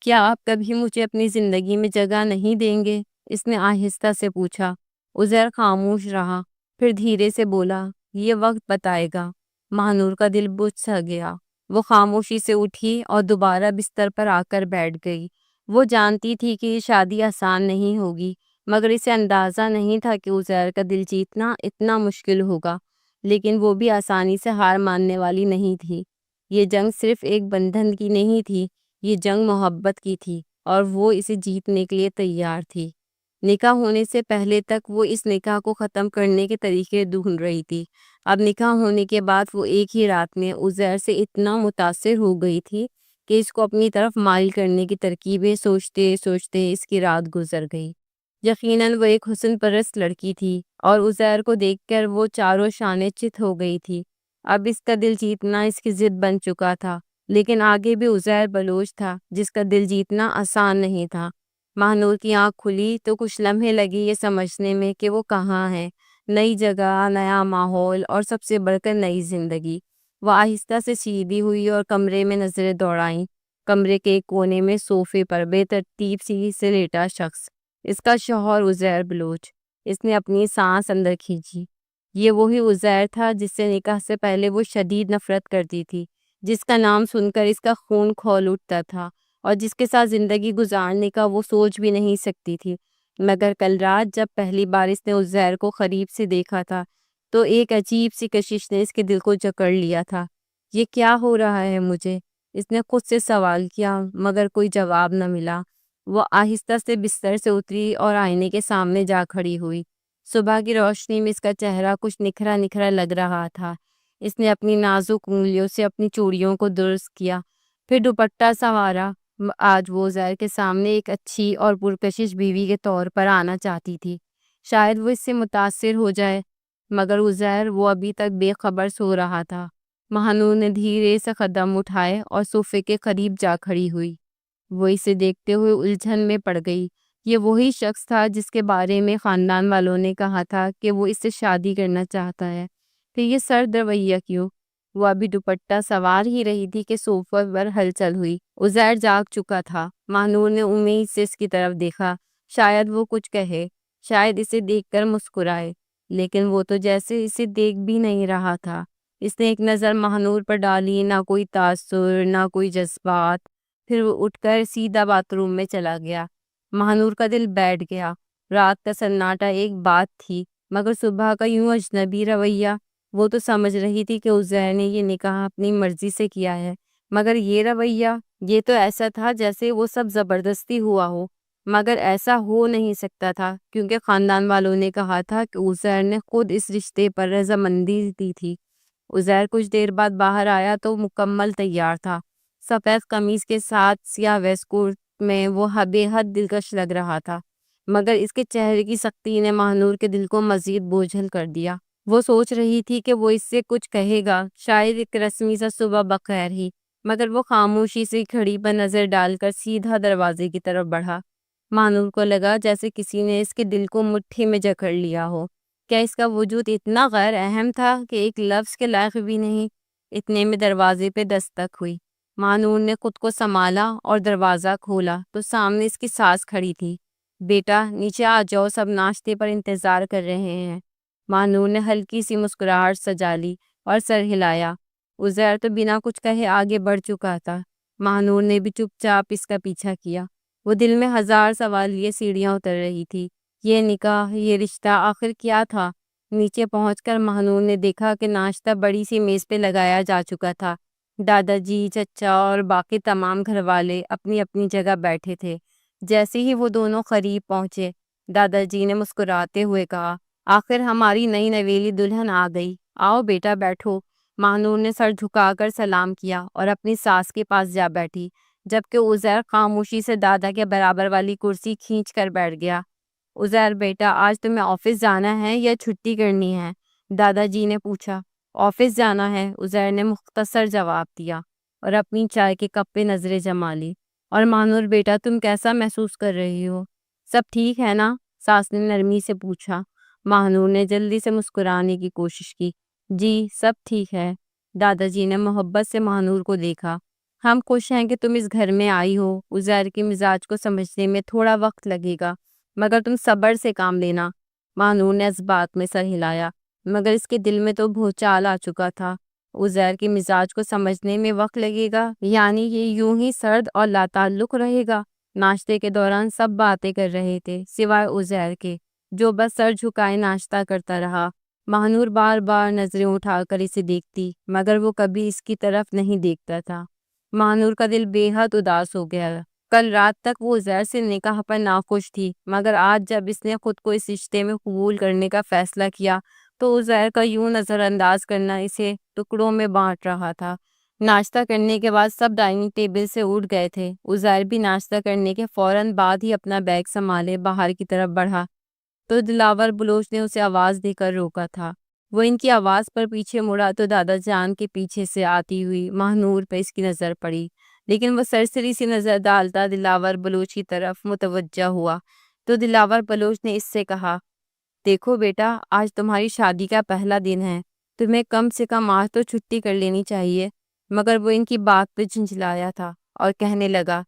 کیا آپ کبھی مجھے اپنی زندگی میں جگہ نہیں دیں گے؟ اس نے آہستہ سے پوچھا۔ عزیر خاموش رہا، پھر دھیرے سے بولا، یہ وقت بتائے گا۔ مہنور کا دل بجھ سا گیا۔ وہ خاموشی سے اٹھی اور دوبارہ بستر پر آ کر بیٹھ گئی۔ وہ جانتی تھی کہ یہ شادی آسان نہیں ہوگی، مگر اسے اندازہ نہیں تھا کہ عزیر کا دل جیتنا اتنا مشکل ہوگا۔ لیکن وہ بھی آسانی سے ہار ماننے والی نہیں تھی۔ یہ جنگ صرف ایک بندھن کی نہیں تھی، یہ جنگ محبت کی تھی، اور وہ اسے جیتنے کے لیے تیار تھی۔ نکاح ہونے سے پہلے تک وہ اس نکاح کو ختم کرنے کے طریقے ڈھونڈ رہی تھی۔ اب نکاح ہونے کے بعد وہ ایک ہی رات میں عزیر سے اتنا متاثر ہو گئی تھی کہ اس کو اپنی طرف مائل کرنے کی ترکیبیں سوچتے سوچتے اس کی رات گزر گئی۔ یقیناً وہ ایک حسن پرست لڑکی تھی، اور عزیر کو دیکھ کر وہ چاروں شانے چت ہو گئی تھی۔ اب اس کا دل جیتنا اس کی ضد بن چکا تھا، لیکن آگے بھی عزیر بلوچ تھا جس کا دل جیتنا آسان نہیں تھا۔ مہنور کی آنکھ کھلی تو کچھ لمحے لگی یہ سمجھنے میں کہ وہ کہاں ہے۔ نئی جگہ، نیا ماحول، اور سب سے بڑھ کر نئی زندگی۔ وہ آہستہ سے سیدھی ہوئی اور کمرے میں نظریں دوڑائیں۔ کمرے کے ایک کونے میں صوفے پر بے ترتیب سے لیٹا شخص، اس کا شوہر عزیر بلوچ۔ اس نے اپنی سانس اندر کھینچی۔ یہ وہی عزیر تھا جس سے نکاح سے پہلے وہ شدید نفرت کرتی تھی، جس کا نام سن کر اس کا خون کھول اٹھتا تھا، اور جس کے ساتھ زندگی گزارنے کا وہ سوچ بھی نہیں سکتی تھی۔ مگر کل رات جب پہلی بار اس نے عزیر کو قریب سے دیکھا تھا تو ایک عجیب سی کشش نے اس کے دل کو جکڑ لیا تھا۔ یہ کیا ہو رہا ہے مجھے؟ اس نے خود سے سوال کیا، مگر کوئی جواب نہ ملا۔ وہ آہستہ سے بستر سے اتری اور آئینے کے سامنے جا کھڑی ہوئی۔ صبح کی روشنی میں اس کا چہرہ کچھ نکھرا نکھرا لگ رہا تھا۔ اس نے اپنی نازک انگلیوں سے اپنی چوڑیوں کو درست کیا، پھر دوپٹہ سنوارا۔ آج وہ عزیر کے سامنے ایک اچھی اور پرکشش بیوی کے طور پر آنا چاہتی تھی۔ شاید وہ اس سے متاثر ہو جائے، مگر عزیر وہ ابھی تک بے خبر سو رہا تھا۔ مہنور نے دھیرے سے قدم اٹھائے اور صوفے کے قریب جا کھڑی ہوئی۔ وہ اسے دیکھتے ہوئے الجھن میں پڑ گئی۔ یہ وہی شخص تھا جس کے بارے میں خاندان والوں نے کہا تھا کہ وہ اس سے شادی کرنا چاہتا ہے۔ پھر یہ سرد رویہ کیوں؟ وہ ابھی دوپٹہ سنوار ہی رہی تھی کہ صوفے پر ہلچل ہوئی۔ عزیر جاگ چکا تھا۔ مہنور نے امید سے اس کی طرف دیکھا، شاید وہ کچھ کہے، شاید اسے دیکھ کر مسکرائے، لیکن وہ تو جیسے اسے دیکھ بھی نہیں رہا تھا۔ اس نے ایک نظر مہنور پر ڈالی، نہ کوئی تاثر نہ کوئی جذبات، پھر وہ اٹھ کر سیدھا باتھ روم میں چلا گیا۔ مہنور کا دل بیٹھ گیا۔ رات کا سناٹا ایک بات تھی، مگر صبح کا یوں اجنبی رویہ۔ وہ تو سمجھ رہی تھی کہ عزیر نے یہ نکاح اپنی مرضی سے کیا ہے، مگر یہ رویہ، یہ تو ایسا تھا جیسے وہ سب زبردستی ہوا ہو۔ مگر ایسا ہو نہیں سکتا تھا، کیونکہ خاندان والوں نے کہا تھا کہ عزیر نے خود اس رشتے پر رضامندی دی تھی۔ عزیر کچھ دیر بعد باہر آیا تو مکمل تیار تھا۔ سفید قمیض کے ساتھ سیاہ ویسٹ کوٹ میں وہ بے حد دلکش لگ رہا تھا، مگر اس کے چہرے کی سختی نے مہنور کے دل کو مزید بوجھل کر دیا۔ وہ سوچ رہی تھی کہ وہ اس سے کچھ کہے گا، شاید ایک رسمی سا صبح بخیر ہی، مگر وہ خاموشی سے گھڑی پر نظر ڈال کر سیدھا دروازے کی طرف بڑھا۔ مہنور کو لگا جیسے کسی نے اس کے دل کو مٹھی میں جکڑ لیا ہو۔ کیا اس کا وجود اتنا غیر اہم تھا کہ ایک لفظ کے لائق بھی نہیں؟ اتنے میں دروازے پہ دستک ہوئی۔ مہنور نے خود کو سنبھالا اور دروازہ کھولا تو سامنے اس کی ساس کھڑی تھی۔ بیٹا نیچے آ جاؤ، سب ناشتے پر انتظار کر رہے ہیں۔ مہنور نے ہلکی سی مسکراہٹ سجا لی اور سر ہلایا۔ عزیر تو بنا کچھ کہے آگے بڑھ چکا تھا۔ مہنور نے بھی چپ چاپ اس کا پیچھا کیا۔ وہ دل میں ہزار سوال لیے سیڑھیاں اتر رہی تھی۔ یہ نکاح، یہ رشتہ آخر کیا تھا؟ نیچے پہنچ کر مہنور نے دیکھا کہ ناشتہ بڑی سی میز پہ لگایا جا چکا تھا۔ دادا جی، چچا اور باقی تمام گھر والے اپنی اپنی جگہ بیٹھے تھے۔ جیسے ہی وہ دونوں قریب پہنچے، دادا جی نے مسکراتے ہوئے کہا، آخر ہماری نئی نویلی دلہن آ گئی، آؤ بیٹا بیٹھو۔ مہنور نے سر جھکا کر سلام کیا اور اپنی ساس کے پاس جا بیٹھی، جبکہ عزیر خاموشی سے دادا کے برابر والی کرسی کھینچ کر بیٹھ گیا۔ عزیر بیٹا، آج تمہیں آفس جانا ہے یا چھٹی کرنی ہے؟ دادا جی نے پوچھا۔ آفس جانا ہے، عزیر نے مختصر جواب دیا اور اپنی چائے کے کپ پہ نظریں جما لی۔ اور مہنور بیٹا، تم کیسا محسوس کر رہی ہو؟ سب ٹھیک ہے نا؟ ساس نے نرمی سے پوچھا۔ مہنور نے جلدی سے مسکرانے کی کوشش کی۔ جی سب ٹھیک ہے۔ دادا جی نے محبت سے مہنور کو دیکھا۔ ہم خوش ہیں کہ تم اس گھر میں آئی ہو۔ عزیر کے مزاج کو سمجھنے میں تھوڑا وقت لگے گا، مگر تم صبر سے کام لینا۔ مہنور نے اس بات میں سر ہلایا، مگر اس کے دل میں تو بھوچال آ چکا تھا۔ عزیر کے مزاج کو سمجھنے میں وقت لگے گا، یعنی یہ یوں ہی سرد اور لاتعلق رہے گا۔ ناشتے کے دوران سب باتیں کر رہے تھے سوائے عزیر کے، جو بس سر جھکائے ناشتہ کرتا رہا۔ مہنور بار بار نظریں اٹھا کر اسے دیکھتی، مگر وہ کبھی اس کی طرف نہیں دیکھتا تھا۔ مہنور کا دل بے حد اداس ہو گیا۔ کل رات تک وہ عزیر سے نکاح پر ناخوش تھی، مگر آج جب اس نے خود کو اس رشتے میں قبول کرنے کا فیصلہ کیا تو عزیر کا یوں نظر انداز کرنا اسے ٹکڑوں میں بانٹ رہا تھا۔ ناشتہ کرنے کے بعد سب ڈائننگ ٹیبل سے اٹھ گئے تھے۔ عزیر بھی ناشتہ کرنے کے فوراً بعد ہی اپنا بیگ سنبھالے باہر کی طرف بڑھا تو دلاور بلوچ نے اسے آواز دے کر روکا تھا۔ وہ ان کی آواز پر پیچھے مڑا تو دادا جان کے پیچھے سے آتی ہوئی مہنور پہ اس کی نظر پڑی، لیکن وہ سرسری سی نظر ڈالتا دلاور بلوچ کی طرف متوجہ ہوا تو دلاور بلوچ نے اس سے کہا، دیکھو بیٹا، آج تمہاری شادی کا پہلا دن ہے، تمہیں کم سے کم آج تو چھٹی کر لینی چاہیے۔ مگر وہ ان کی بات پہ جھنجھلایا تھا اور کہنے لگا،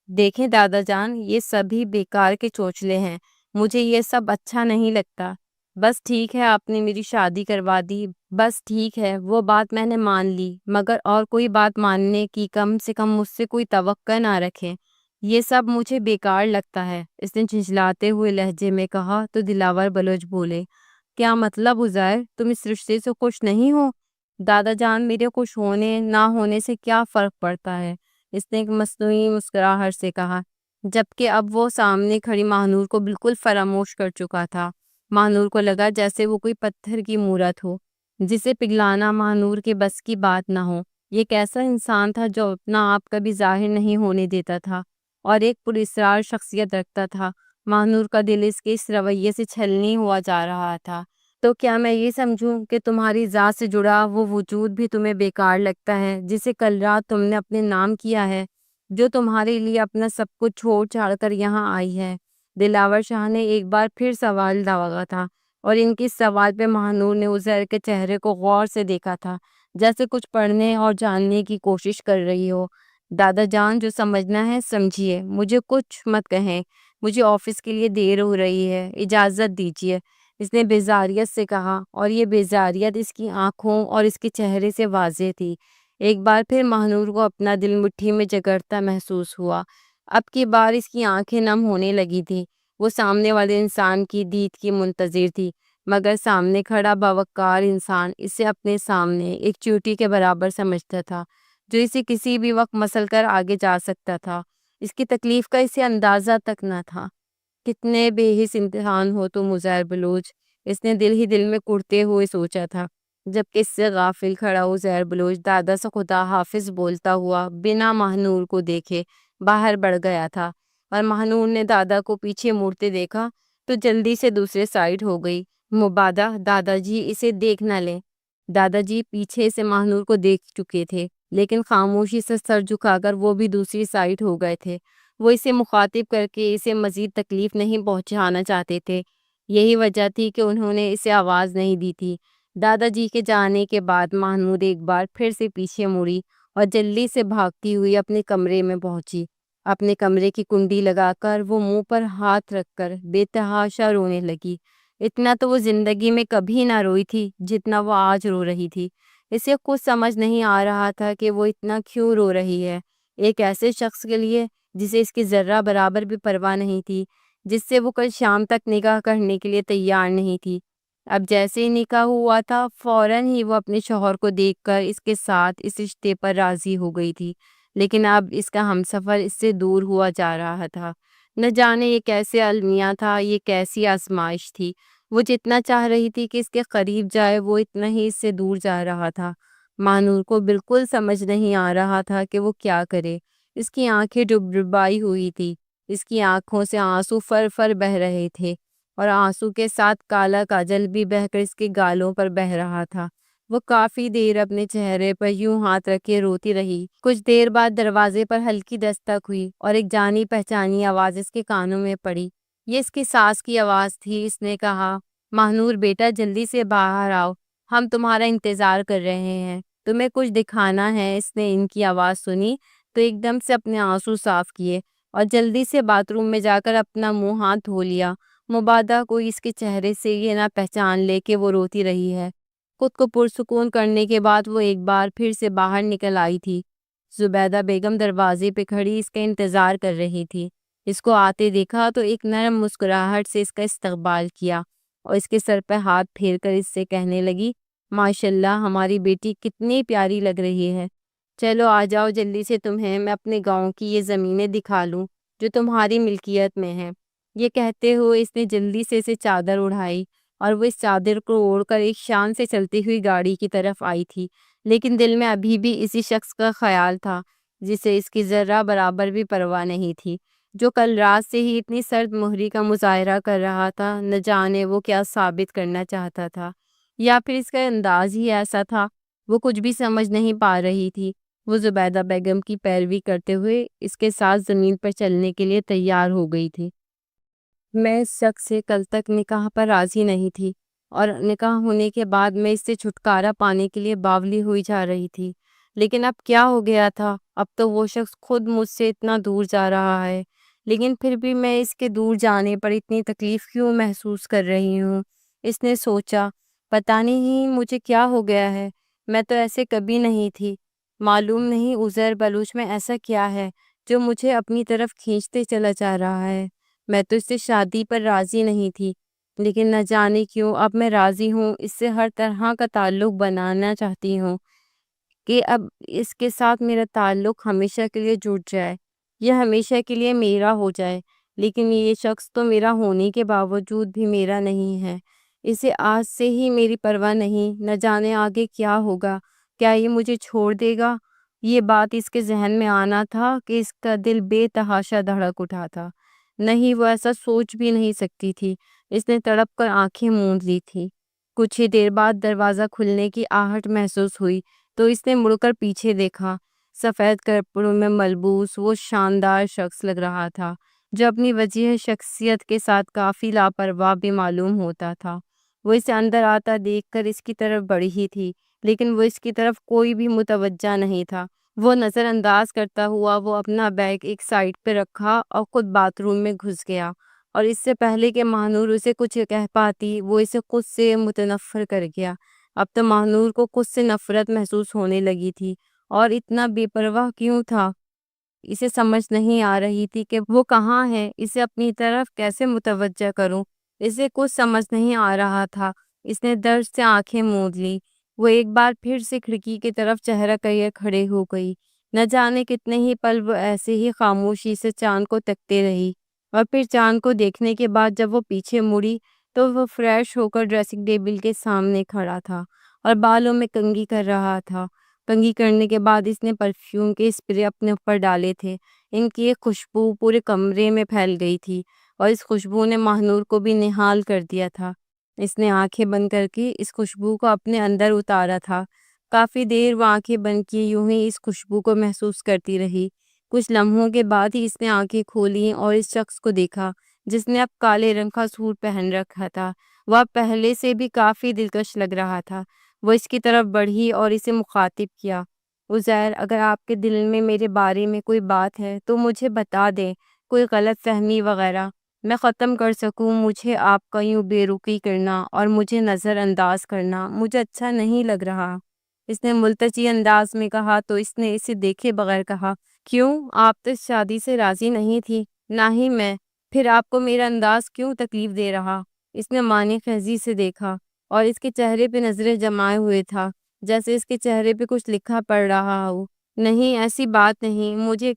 دیکھیں دادا جان، یہ سبھی بیکار کے چوچلے ہیں، مجھے یہ سب اچھا نہیں لگتا۔ بس ٹھیک ہے آپ نے میری شادی کروا دی، بس ٹھیک ہے وہ بات میں نے مان لی، مگر اور کوئی بات ماننے کی کم سے کم مجھ سے کوئی توقع نہ رکھیں، یہ سب مجھے بیکار لگتا ہے۔ اس نے جھنجھلاتے ہوئے لہجے میں کہا تو دلاور بلوچ بولے، کیا مطلب عزیر، تم اس رشتے سے خوش نہیں ہو؟ دادا جان، میرے خوش ہونے نہ ہونے سے کیا فرق پڑتا ہے؟ اس نے ایک مصنوعی مسکراہٹ سے کہا، جبکہ اب وہ سامنے کھڑی مہنور کو بالکل فراموش کر چکا تھا۔ مہنور کو لگا جیسے وہ کوئی پتھر کی مورت ہو جسے پگھلانا مہنور کے بس کی بات نہ ہو۔ یہ کیسا انسان تھا جو اپنا آپ کبھی ظاہر نہیں ہونے دیتا تھا اور ایک پراسرار شخصیت رکھتا تھا۔ مہنور کا دل اس کے اس رویے سے چھلنی ہوا جا رہا تھا۔ تو کیا میں یہ سمجھوں کہ تمہاری ذات سے جڑا وہ وجود بھی تمہیں بیکار لگتا ہے جسے کل رات تم نے اپنے نام کیا ہے، جو تمہارے لیے اپنا سب کچھ چھوڑ چھاڑ کر یہاں آئی ہے؟ دلاور شاہ نے ایک بار پھر سوال داغا تھا اور ان کے سوال پہ مہنور نے عزیر کے چہرے کو غور سے دیکھا تھا، جیسے کچھ پڑھنے اور جاننے کی کوشش کر رہی ہو۔ دادا جان، جو سمجھنا ہے سمجھیے، مجھے کچھ مت کہیں، مجھے آفس کے لیے دیر ہو رہی ہے، اجازت دیجیے۔ اس نے بیزاریت سے کہا، اور یہ بیزاریت اس کی آنکھوں اور اس کے چہرے سے واضح تھی۔ ایک بار پھر ماہنور کو اپنا دل مٹھی میں جگڑتا محسوس ہوا۔ اب کی بار اس کی آنکھیں نم ہونے لگی تھی۔ وہ سامنے والے انسان کی دید کی منتظر تھی، مگر سامنے کھڑا باوقار انسان اسے اپنے سامنے ایک چیوٹی کے برابر سمجھتا تھا، جو اسے کسی بھی وقت مسل کر آگے جا سکتا تھا۔ اس کی تکلیف کا اسے اندازہ تک نہ تھا۔ کتنے بے حس امتحان ہو تم عزیر بلوچ، اس نے دل ہی دل میں کڑتے ہوئے سوچا تھا، جبکہ اس سے غافل کھڑا عزیر بلوچ دادا سے خدا حافظ بولتا ہوا بنا ماہنور کو دیکھے باہر بڑھ گیا تھا، اور ماہنور نے دادا کو پیچھے مڑتے دیکھا تو جلدی سے دوسرے سائڈ ہو گئی۔ مبادہ دادا جی اسے دیکھ نہ لیں۔ دادا جی پیچھے سے ماہنور کو دیکھ چکے تھے، لیکن خاموشی سے سر جھکا کر وہ بھی دوسری سائڈ ہو گئے تھے۔ وہ اسے مخاطب کر کے اسے مزید تکلیف نہیں پہنچانا چاہتے تھے۔ یہی وجہ تھی کہ انہوں نے اسے آواز نہیں دی تھی۔ دادا جی کے جانے کے بعد ماہنور ایک بار پھر سے پیچھے مڑی اور جلدی سے بھاگتی ہوئی اپنے کمرے میں پہنچی۔ اپنے کمرے کی کنڈی لگا کر وہ منہ پر ہاتھ رکھ کر بے تحاشا رونے لگی۔ اتنا تو وہ زندگی میں کبھی نہ روئی تھی جتنا وہ آج رو رہی تھی۔ اسے خود سمجھ نہیں آ رہا تھا کہ وہ اتنا کیوں رو رہی ہے، ایک ایسے شخص کے لیے جسے اس کی ذرہ برابر بھی پرواہ نہیں تھی، جس سے وہ کل شام تک نکاح کرنے کے لیے تیار نہیں تھی۔ اب جیسے ہی نکاح ہوا تھا فوراً ہی وہ اپنے شوہر کو دیکھ کر اس کے ساتھ اس رشتے پر راضی ہو گئی تھی، لیکن اب اس کا ہمسفر اس سے دور ہوا جا رہا تھا۔ نہ جانے یہ کیسے المیہ تھا، یہ کیسی آزمائش تھی۔ وہ جتنا چاہ رہی تھی کہ اس کے قریب جائے، وہ اتنا ہی اس سے دور جا رہا تھا۔ مانور کو بالکل سمجھ نہیں آ رہا تھا کہ وہ کیا کرے۔ اس کی آنکھیں ڈبڈبائی ہوئی تھی، اس کی آنکھوں سے آنسو فر فر بہہ رہے تھے، اور آنسو کے ساتھ کالا کاجل بھی بہہ کر اس کے گالوں پر بہہ رہا تھا۔ وہ کافی دیر اپنے چہرے پر یوں ہاتھ رکھے روتی رہی۔ کچھ دیر بعد دروازے پر ہلکی دستک ہوئی اور ایک جانی پہچانی آواز اس کے کانوں میں پڑی۔ یہ اس کی ساس کی آواز تھی۔ اس نے کہا، ماہنور بیٹا جلدی سے باہر آؤ، ہم تمہارا انتظار کر رہے ہیں، تمہیں کچھ دکھانا ہے۔ اس نے ان کی آواز سنی تو ایک دم سے اپنے آنسو صاف کیے اور جلدی سے باتھ روم میں جا کر اپنا منہ ہاتھ دھو لیا۔ مبادہ کوئی اس کے چہرے سے یہ نہ پہچان لے کہ وہ روتی رہی ہے۔ خود کو پرسکون کرنے کے بعد وہ ایک بار پھر سے باہر نکل آئی تھی۔ زبیدہ بیگم دروازے پہ کھڑی اس کا انتظار کر رہی تھی۔ اس کو آتے دیکھا تو ایک نرم مسکراہٹ سے اس کا استقبال کیا اور اس کے سر پہ ہاتھ پھیر کر اس سے کہنے لگی، ماشاءاللہ ہماری بیٹی کتنی پیاری لگ رہی ہے۔ چلو آ جاؤ جلدی سے، تمہیں میں اپنے گاؤں کی یہ زمینیں دکھا لوں جو تمہاری ملکیت میں ہیں۔ یہ کہتے ہوئے اس نے جلدی سے اسے چادر اڑائی اور وہ اس چادر کو اوڑھ کر ایک شان سے چلتی ہوئی گاڑی کی طرف آئی تھی، لیکن دل میں ابھی بھی اسی شخص کا خیال تھا جسے اس کی ذرہ برابر بھی پرواہ نہیں تھی، جو کل رات سے ہی اتنی سرد مہری کا مظاہرہ کر رہا تھا۔ نہ جانے وہ کیا ثابت کرنا چاہتا تھا، یا پھر اس کا انداز ہی ایسا تھا۔ وہ کچھ بھی سمجھ نہیں پا رہی تھی۔ وہ زبیدہ بیگم کی پیروی کرتے ہوئے اس کے ساتھ زمین پر چلنے کے لیے تیار ہو گئی تھی۔ میں اس شخص سے کل تک نکاح پر راضی نہیں تھی، اور نکاح ہونے کے بعد میں اس سے چھٹکارا پانے کے لیے باولی ہوئی جا رہی تھی، لیکن اب کیا ہو گیا تھا؟ اب تو وہ شخص خود مجھ سے اتنا دور جا رہا ہے، لیکن پھر بھی میں اس کے دور جانے پر اتنی تکلیف کیوں محسوس کر رہی ہوں؟ اس نے سوچا، پتہ نہیں مجھے کیا ہو گیا ہے، میں تو ایسے کبھی نہیں تھی۔ معلوم نہیں عزیر بلوچ میں ایسا کیا ہے جو مجھے اپنی طرف کھینچتے چلا جا رہا ہے۔ میں تو اس سے شادی پر راضی نہیں تھی، لیکن نہ جانے کیوں اب میں راضی ہوں، اس سے ہر طرح کا تعلق بنانا چاہتی ہوں کہ اب اس کے ساتھ میرا تعلق ہمیشہ کے لیے جڑ جائے، یہ ہمیشہ کے لیے میرا ہو جائے۔ لیکن یہ شخص تو میرا ہونے کے باوجود بھی میرا نہیں ہے، اسے آج سے ہی میری پرواہ نہیں۔ نہ جانے آگے کیا ہوگا، کیا یہ مجھے چھوڑ دے گا؟ یہ بات اس کے ذہن میں آنا تھا کہ اس کا دل بے تحاشا دھڑک اٹھا تھا۔ نہیں، وہ ایسا سوچ بھی نہیں سکتی تھی۔ اس نے تڑپ کر آنکھیں موند لی تھی۔ کچھ ہی دیر بعد دروازہ کھلنے کی آہٹ محسوس ہوئی تو اس نے مڑ کر پیچھے دیکھا۔ سفید کپڑوں میں ملبوس وہ شاندار شخص لگ رہا تھا جو اپنی وجیح شخصیت کے ساتھ کافی لاپرواہ بھی معلوم ہوتا تھا۔ وہ اسے اندر آتا دیکھ کر اس کی طرف بڑھی ہی تھی، لیکن وہ اس کی طرف کوئی بھی متوجہ نہیں تھا۔ وہ نظر انداز کرتا ہوا وہ اپنا بیگ ایک سائڈ پہ رکھا اور خود باتھ روم میں گھس گیا۔ اور اس سے پہلے کہ ماہنور اسے کچھ کہہ پاتی وہ اسے خود سے متنفر کر گیا۔ اب تو ماہنور کو خود سے نفرت محسوس ہونے لگی تھی، اور اتنا بے پرواہ کیوں تھا؟ اسے سمجھ نہیں آ رہی تھی کہ وہ کہاں ہے، اسے اپنی طرف کیسے متوجہ کروں۔ اسے کچھ سمجھ نہیں آ رہا تھا۔ اس نے درد سے آنکھیں موند لی۔ وہ ایک بار پھر سے کھڑکی کی طرف چہرہ کیے کھڑے ہو گئی۔ نہ جانے کتنے ہی پل وہ ایسے ہی خاموشی سے چاند کو تکتے رہی، اور پھر چاند کو دیکھنے کے بعد جب وہ پیچھے مڑی تو وہ فریش ہو کر ڈریسنگ ٹیبل کے سامنے کھڑا تھا اور بالوں میں کنگھی کر رہا تھا۔ کنگھی کرنے کے بعد اس نے پرفیوم کے اسپرے اپنے اوپر ڈالے تھے۔ ان کی ایک خوشبو پورے کمرے میں پھیل گئی تھی، اور اس خوشبو نے ماہنور کو بھی نہال کر دیا تھا۔ اس نے آنکھیں بند کر کے اس خوشبو کو اپنے اندر اتارا تھا۔ کافی دیر وہ آنکھیں بند کیے یوں ہی اس خوشبو کو محسوس کرتی رہی۔ کچھ لمحوں کے بعد ہی اس نے آنکھیں کھولیں اور اس شخص کو دیکھا جس نے اب کالے رنگ کا سوٹ پہن رکھا تھا۔ وہ اب پہلے سے بھی کافی دلکش لگ رہا تھا۔ وہ اس کی طرف بڑھی اور اسے مخاطب کیا۔ عزیر، اگر آپ کے دل میں میرے بارے میں کوئی بات ہے تو مجھے بتا دیں، کوئی غلط فہمی وغیرہ میں ختم کر سکوں۔ مجھے آپ کا یوں بے رخی کرنا اور مجھے نظر انداز کرنا مجھے اچھا نہیں لگ رہا۔ اس نے ملتجی انداز میں کہا تو اس نے اسے دیکھے بغیر کہا، کیوں؟ آپ تو اس شادی سے راضی نہیں تھی؟ نہ ہی میں۔ پھر آپ کو میرا انداز کیوں تکلیف دے رہا؟ اس نے معنی خیزی سے دیکھا اور اس کے چہرے پہ نظریں جمائے ہوئے تھا، جیسے اس کے چہرے پہ کچھ لکھا پڑ رہا ہو۔ نہیں، ایسی بات نہیں، مجھے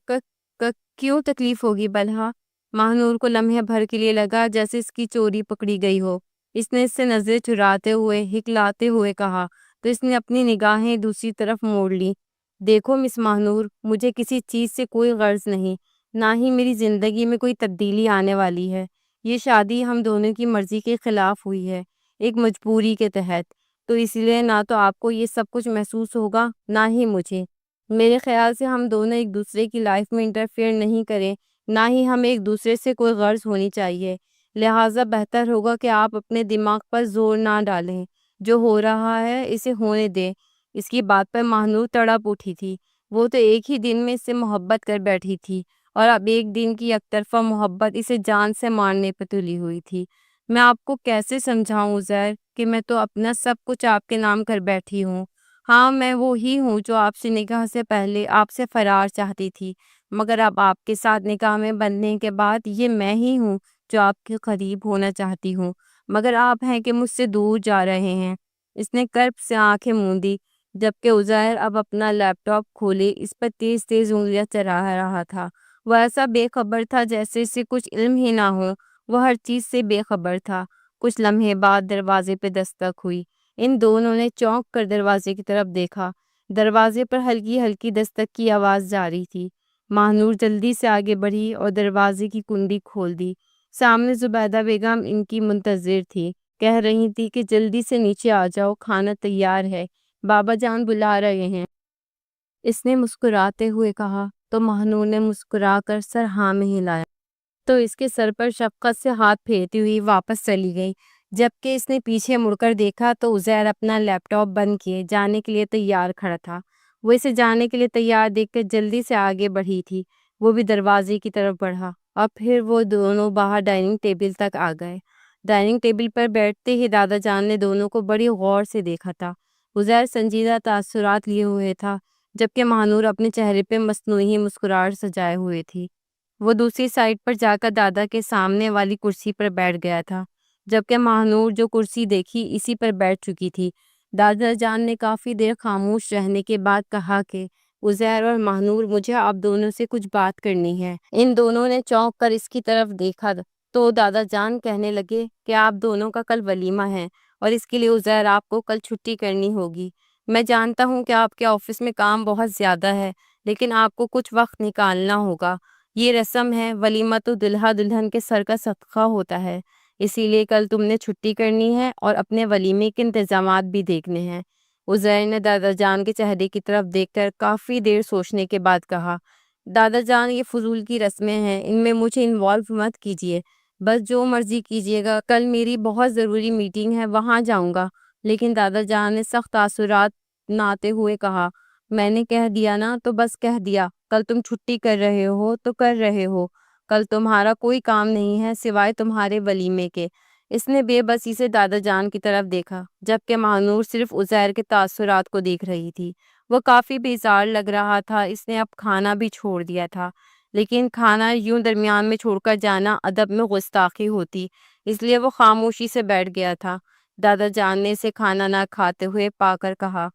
کیوں تکلیف ہوگی بلہا؟ ماہنور کو لمحے بھر کے لیے لگا جیسے اس کی چوری پکڑی گئی ہو۔ اس نے اس سے نظریں چراتے ہوئے ہکلاتے ہوئے کہا تو اس نے اپنی نگاہیں دوسری طرف موڑ لی۔ دیکھو مس ماہنور، مجھے کسی چیز سے کوئی غرض نہیں، نہ ہی میری زندگی میں کوئی تبدیلی آنے والی ہے۔ یہ شادی ہم دونوں کی مرضی کے خلاف ہوئی ہے، ایک مجبوری کے تحت، تو اس لیے نہ تو آپ کو یہ سب کچھ محسوس ہوگا نہ ہی مجھے۔ میرے خیال سے ہم دونوں ایک دوسرے کی لائف میں انٹرفیئر نہیں کریں، نہ ہی ہمیں ایک دوسرے سے کوئی غرض ہونی چاہیے۔ لہٰذا بہتر ہوگا کہ آپ اپنے دماغ پر زور نہ ڈالیں، جو ہو رہا ہے اسے ہونے دیں۔ اس کی بات پر ماہنور تڑپ اٹھی تھی۔ وہ تو ایک ہی دن میں اس سے محبت کر بیٹھی تھی، اور اب ایک دن کی یک طرفہ محبت اسے جان سے مارنے پہ تلی ہوئی تھی۔ میں آپ کو کیسے سمجھاؤں عزیر کہ میں تو اپنا سب کچھ آپ کے نام کر بیٹھی ہوں۔ ہاں، میں وہی ہوں جو آپ سے نکاح سے پہلے آپ سے فرار چاہتی تھی، مگر اب آپ کے ساتھ نکاح میں بندھنے کے بعد یہ میں ہی ہوں جو آپ کے قریب ہونا چاہتی ہوں، مگر آپ ہیں کہ مجھ سے دور جا رہے ہیں۔ اس نے کرب سے آنکھیں موندی، جبکہ عزیر اب اپنا لیپ ٹاپ کھولے اس پر تیز تیز انگلیاں چلا رہا تھا۔ وہ ایسا بے خبر تھا جیسے اسے کچھ علم ہی نہ ہو۔ وہ ہر چیز سے بے خبر تھا۔ کچھ لمحے بعد دروازے پہ دستک ہوئی۔ ان دونوں نے چونک کر دروازے کی طرف دیکھا۔ دروازے پر ہلکی ہلکی دستک کی آواز جاری تھی۔ ماہنور جلدی سے آگے بڑھی اور دروازے کی کنڈی کھول دی۔ سامنے زبیدہ بیگم ان کی منتظر تھی۔ کہہ رہی تھی کہ جلدی سے نیچے آ جاؤ، کھانا تیار ہے، بابا جان بلا رہے ہیں۔ اس نے مسکراتے ہوئے کہا تو ماہنور نے مسکرا کر سر ہاں میں ہلایا، تو اس کے سر پر شفقت سے ہاتھ پھیرتی ہوئی واپس چلی گئی۔ جبکہ اس نے پیچھے مڑ کر دیکھا تو عزیر اپنا لیپ ٹاپ بند کیے جانے کے لیے تیار کھڑا تھا۔ وہ اسے جانے کے لیے تیار دیکھ کر جلدی سے آگے بڑھی تھی۔ وہ بھی دروازے کی طرف بڑھا اور پھر وہ دونوں باہر ڈائننگ ٹیبل تک آ گئے۔ ڈائننگ ٹیبل پر بیٹھتے ہی دادا جان نے دونوں کو بڑی غور سے دیکھا تھا۔ عزیر سنجیدہ تاثرات لیے ہوئے تھا، جبکہ ماہنور اپنے چہرے پہ مصنوعی مسکراہٹ سجائے ہوئے تھی۔ وہ دوسری سائڈ پر جا کر دادا کے سامنے والی کرسی پر بیٹھ گیا تھا، جبکہ ماہنور جو کرسی دیکھی اسی پر بیٹھ چکی تھی۔ دادا جان نے کافی دیر خاموش رہنے کے بعد کہا کہ عزیر اور ماہنور، مجھے آپ دونوں سے کچھ بات کرنی ہے۔ ان دونوں نے چونک کر اس کی طرف دیکھا تو دادا جان کہنے لگے کہ آپ دونوں کا کل ولیمہ ہے، اور اس کے لیے عزیر آپ کو کل چھٹی کرنی ہوگی۔ میں جانتا ہوں کہ آپ کے آفس میں کام بہت زیادہ ہے، لیکن آپ کو کچھ وقت نکالنا ہوگا۔ یہ رسم ہے، ولیمہ تو دلہا دلہن کے سر کا صدقہ ہوتا ہے، اسی لیے کل تم نے چھٹی کرنی ہے اور اپنے ولیمے کے انتظامات بھی دیکھنے ہیں۔ عزیر نے دادا جان کے چہرے کی طرف دیکھ کر کافی دیر سوچنے کے بعد کہا، دادا جان یہ فضول کی رسمیں ہیں، ان میں مجھے انوالو مت کیجیے، بس جو مرضی کیجیے گا۔ کل میری بہت ضروری میٹنگ ہے، وہاں جاؤں گا۔ لیکن دادا جان نے سخت تاثرات ناتے ہوئے کہا، میں نے کہہ دیا نا، تو بس کہہ دیا، کل تم چھٹی کر رہے ہو تو کر رہے ہو، کل تمہارا کوئی کام نہیں ہے سوائے تمہارے ولیمے کے۔ اس نے بے بسی سے دادا جان کی طرف دیکھا، جبکہ ماہنور صرف عزیر کے تاثرات کو دیکھ رہی تھی۔ وہ کافی بیزار لگ رہا تھا۔ اس نے اب کھانا بھی چھوڑ دیا تھا، لیکن کھانا یوں درمیان میں چھوڑ کر جانا ادب میں گستاخی ہوتی، اس لیے وہ خاموشی سے بیٹھ گیا تھا۔ دادا جان نے اسے کھانا نہ کھاتے ہوئے پا کر کہا،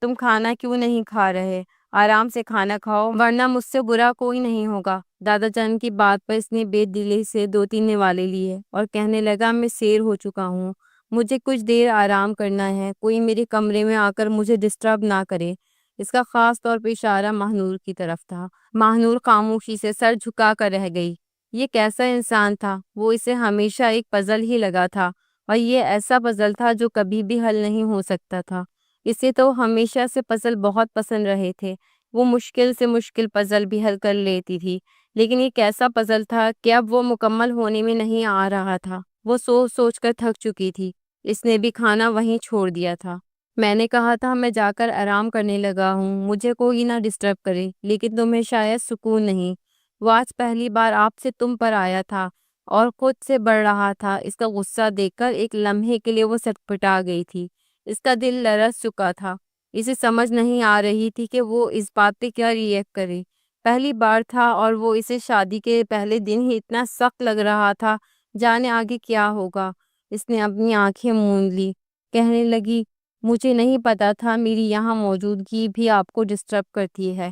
تم کھانا کیوں نہیں کھا رہے؟ آرام سے کھانا کھاؤ ورنہ مجھ سے برا کوئی نہیں ہوگا۔ دادا جان کی بات پر اس نے بے دلی سے 2-3 نوالے لیے اور کہنے لگا، میں سیر ہو چکا ہوں، مجھے کچھ دیر آرام کرنا ہے، کوئی میرے کمرے میں آ کر مجھے ڈسٹرب نہ کرے۔ اس کا خاص طور پہ اشارہ ماہنور کی طرف تھا۔ ماہنور خاموشی سے سر جھکا کر رہ گئی۔ یہ کیسا انسان تھا؟ وہ اسے ہمیشہ ایک پزل ہی لگا تھا، اور یہ ایسا پزل تھا جو کبھی بھی حل نہیں ہو سکتا تھا۔ اسے تو ہمیشہ سے پزل بہت پسند رہے تھے، وہ مشکل سے مشکل پزل بھی حل کر لیتی تھی، لیکن یہ کیسا پزل تھا کہ اب وہ مکمل ہونے میں نہیں آ رہا تھا۔ وہ سوچ سوچ کر تھک چکی تھی۔ اس نے بھی کھانا وہیں چھوڑ دیا تھا۔ میں نے کہا تھا میں جا کر آرام کرنے لگا ہوں، مجھے کوئی نہ ڈسٹرب کرے، لیکن تمہیں شاید سکون نہیں۔ وہ آج پہلی بار آپ سے تم پر آیا تھا اور خود سے بڑھ رہا تھا۔ اس کا غصہ دیکھ کر ایک لمحے کے لیے وہ سٹپٹا گئی تھی۔ اس کا دل لرز چکا تھا۔ اسے سمجھ نہیں آ رہی تھی کہ وہ اس بات پہ کیا ریئیکٹ کرے۔ پہلی بار تھا اور وہ اسے شادی کے پہلے دن ہی اتنا سخت لگ رہا تھا، جانے آگے کیا ہوگا۔ اس نے اپنی آنکھیں موند لی، کہنے لگی، مجھے نہیں پتا تھا میری یہاں موجودگی بھی آپ کو ڈسٹرب کرتی ہے۔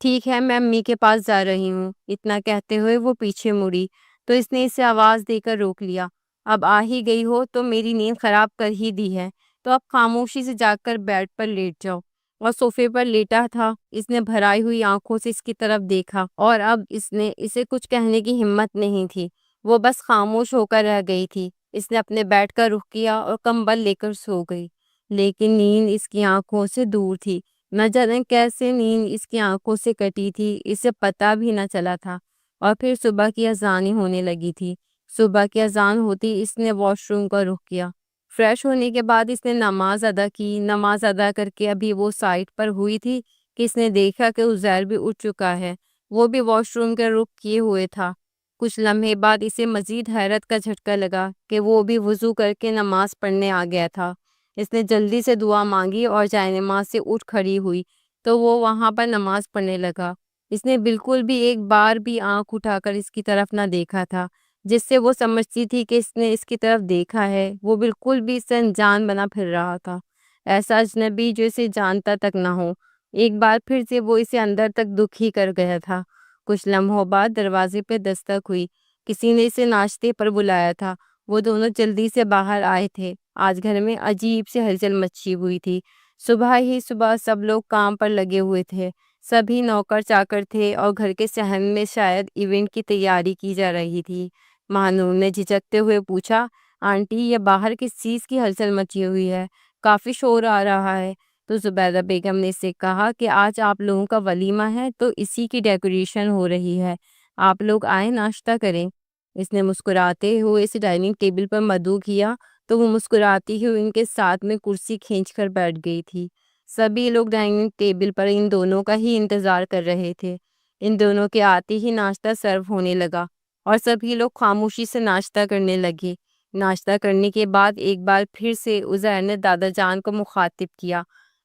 ٹھیک ہے، میں امی کے پاس جا رہی ہوں۔ اتنا کہتے ہوئے وہ پیچھے مڑی تو اس نے اسے آواز دے کر روک لیا۔ اب آ ہی گئی ہو تو میری نیند خراب کر ہی دی ہے، تو اب خاموشی سے جا کر بیڈ پر لیٹ جاؤ۔ اور صوفے پر لیٹا تھا۔ اس نے بھرائی ہوئی آنکھوں سے اس کی طرف دیکھا اور اب اس نے اسے کچھ کہنے کی ہمت نہیں تھی۔ وہ بس خاموش ہو کر رہ گئی تھی۔ اس نے اپنے بیڈ کا رخ کیا اور کمبل لے کر سو گئی، لیکن نیند اس کی آنکھوں سے دور تھی۔ نہ جانے کیسے نیند اس کی آنکھوں سے کٹی تھی، اسے پتہ بھی نہ چلا تھا۔ اور پھر صبح کی اذان ہونے لگی تھی۔ صبح کی اذان ہوتی اس نے واش روم کا رخ کیا۔ فریش ہونے کے بعد اس نے نماز ادا کی۔ نماز ادا کر کے ابھی وہ سائٹ پر ہوئی تھی کہ اس نے دیکھا کہ عزیر بھی اٹھ چکا ہے۔ وہ بھی واش روم کا رخ کیے ہوئے تھا۔ کچھ لمحے بعد اسے مزید حیرت کا جھٹکا لگا کہ وہ بھی وضو کر کے نماز پڑھنے آ گیا تھا۔ اس نے جلدی سے دعا مانگی اور جائے نماز سے اٹھ کھڑی ہوئی تو وہ وہاں پر نماز پڑھنے لگا۔ اس نے بالکل بھی ایک بار بھی آنکھ اٹھا کر اس کی طرف نہ دیکھا تھا، جس سے وہ سمجھتی تھی کہ اس نے اس کی طرف دیکھا ہے۔ وہ بالکل بھی اس سے انجان بنا پھر رہا تھا، ایسا اجنبی جو اسے جانتا تک نہ ہو۔ ایک بار پھر سے وہ اسے اندر تک دکھ ہی کر گیا تھا۔ کچھ لمحوں بعد دروازے پہ دستک ہوئی۔ کسی نے اسے ناشتے پر بلایا تھا۔ وہ دونوں جلدی سے باہر آئے تھے۔ آج گھر میں عجیب سی ہلچل مچی ہوئی تھی۔ صبح ہی صبح سب لوگ کام پر لگے ہوئے تھے۔ سبھی نوکر چاکر تھے اور گھر کے صحن میں شاید ایونٹ کی تیاری کی جا رہی تھی۔ ماہنور نے جھجکتے ہوئے پوچھا، آنٹی یہ باہر کس چیز کی ہلچل مچی ہوئی ہے؟ کافی شور آ رہا ہے۔ تو زبیدہ بیگم نے اسے کہا کہ آج آپ لوگوں کا ولیمہ ہے تو اسی کی ڈیکوریشن ہو رہی ہے، آپ لوگ آئیں ناشتہ کریں۔ اس نے مسکراتے ہوئے اسے ڈائننگ ٹیبل پر مدعو کیا تو وہ مسکراتی ہوئی ان کے ساتھ میں کرسی کھینچ کر بیٹھ گئی تھی۔ سبھی لوگ ڈائننگ ٹیبل پر ان دونوں کا ہی انتظار کر رہے تھے۔ ان دونوں کے آتے ہی ناشتہ سرو ہونے لگا اور سبھی لوگ خاموشی سے ناشتہ کرنے لگے۔ ناشتہ کرنے کے بعد ایک بار پھر سے عزیر نے دادا جان کو مخاطب کیا،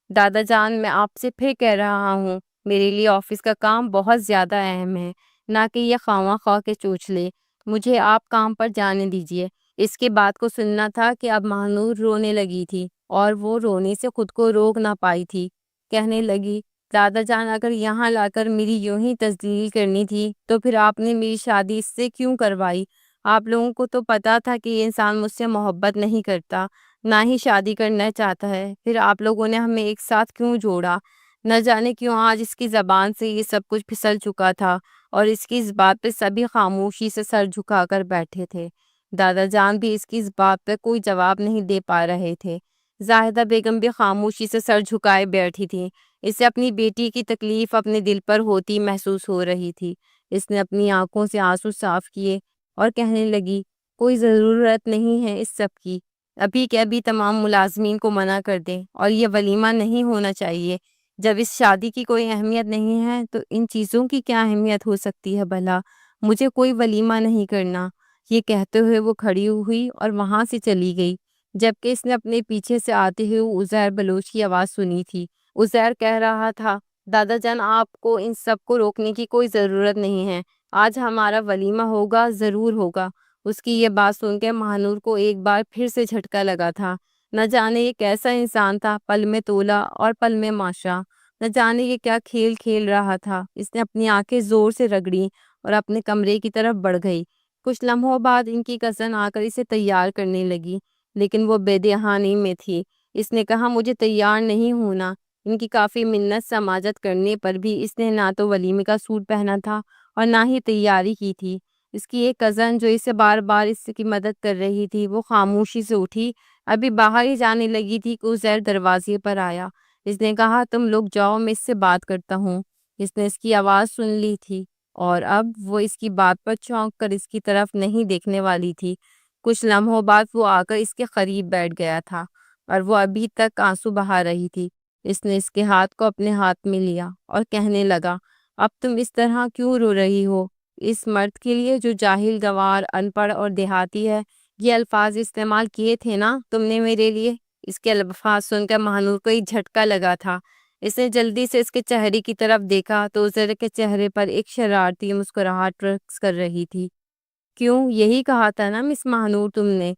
دادا جان میں آپ سے پھر کہہ رہا ہوں، میرے لیے آفس کا کام بہت زیادہ اہم ہے، نہ کہ یہ خواہ خواہ کے چوچلے۔ مجھے آپ کام پر جانے دیجیے۔ اس کے بات کو سننا تھا کہ اب ماہنور رونے لگی تھی اور وہ رونے سے خود کو روک نہ پائی تھی۔ کہنے لگی، دادا جان اگر یہاں لا کر میری یوں ہی تذلیل کرنی تھی تو پھر آپ نے میری شادی اس سے کیوں کروائی؟ آپ لوگوں کو تو پتا تھا کہ یہ انسان مجھ سے محبت نہیں کرتا، نہ ہی شادی کرنا چاہتا ہے، پھر آپ لوگوں نے ہمیں ایک ساتھ کیوں جوڑا؟ نہ جانے کیوں آج اس کی زبان سے یہ سب کچھ پھسل چکا تھا اور اس کی اس بات پہ سبھی خاموشی سے سر جھکا کر بیٹھے تھے۔ دادا جان بھی اس کی اس بات پہ کوئی جواب نہیں دے پا رہے تھے۔ زاہدہ بیگم بھی خاموشی سے سر جھکائے بیٹھی تھی۔ اسے اپنی بیٹی کی تکلیف اپنے دل پر ہوتی محسوس ہو رہی تھی۔ اس نے اپنی آنکھوں سے آنسو صاف کیے اور کہنے لگی، کوئی ضرورت نہیں ہے اس سب کی، ابھی کے ابھی تمام ملازمین کو منع کر دیں اور یہ ولیمہ نہیں ہونا چاہیے۔ جب اس شادی کی کوئی اہمیت نہیں ہے تو ان چیزوں کی کیا اہمیت ہو سکتی ہے بھلا؟ مجھے کوئی ولیمہ نہیں کرنا۔ یہ کہتے ہوئے وہ کھڑی ہوئی اور وہاں سے چلی گئی، جبکہ اس نے اپنے پیچھے سے آتے ہوئے عزیر بلوچ کی آواز سنی تھی۔ عزیر کہہ رہا تھا، دادا جان، آپ کو ان سب کو روکنے کی کوئی ضرورت نہیں ہے، آج ہمارا ولیمہ ہوگا، ضرور ہوگا۔ اس کی یہ بات سن کے مہانور کو ایک بار پھر سے جھٹکا لگا تھا۔ نہ جانے یہ کیسا انسان تھا، پل میں تولا اور پل میں ماشا۔ نہ جانے یہ کیا کھیل کھیل رہا تھا۔ اس نے اپنی آنکھیں زور سے رگڑیں اور اپنے کمرے کی طرف بڑھ گئی۔ کچھ لمحوں بعد ان کی کزن آ کر اسے تیار کرنے لگی، لیکن وہ بے دہانی میں تھی۔ اس نے کہا، مجھے تیار نہیں ہونا۔ ان کی کافی منت سماجت کرنے پر بھی اس نے نہ تو ولیمے کا سوٹ پہنا تھا اور نہ ہی تیاری کی تھی۔ اس کی ایک کزن جو اسے بار بار اس کی مدد کر رہی تھی، وہ خاموشی سے اٹھی، ابھی باہر ہی جانے لگی تھی کہ عزیر دروازے پر آیا۔ اس نے کہا، تم لوگ جاؤ، میں اس سے بات کرتا ہوں۔ اس نے اس کی آواز سن لی تھی اور اب وہ اس کی بات پر چونک کر اس کی طرف نہیں دیکھنے والی تھی۔ کچھ لمحوں بعد وہ آ کر اس کے قریب بیٹھ گیا تھا اور وہ ابھی تک آنسو بہا رہی تھی۔ اس نے اس کے ہاتھ کو اپنے ہاتھ میں لیا اور کہنے لگا، اب تم اس طرح کیوں رو رہی ہو؟ اس مرد کے لیے جو جاہل، گنوار، ان پڑھ اور دیہاتی ہے، یہ الفاظ استعمال کیے تھے نا تم نے میرے لیے؟ اس کے الفاظ سن کر مہانور کو ایک جھٹکا لگا تھا۔ اس نے جلدی سے اس کے چہرے کی طرف دیکھا تو عزیر کے چہرے پر ایک شرارتی مسکراہٹ رقص کر رہی تھی۔ کیوں، یہی کہا تھا نا مس مہانور تم نے؟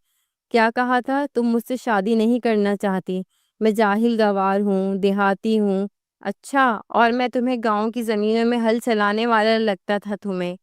کیا کہا تھا؟ تم مجھ سے شادی نہیں کرنا چاہتی، میں جاہل، گوار ہوں، دیہاتی ہوں۔ اچھا، اور میں تمہیں گاؤں کی زمینوں میں ہل چلانے والا لگتا تھا تمہیں؟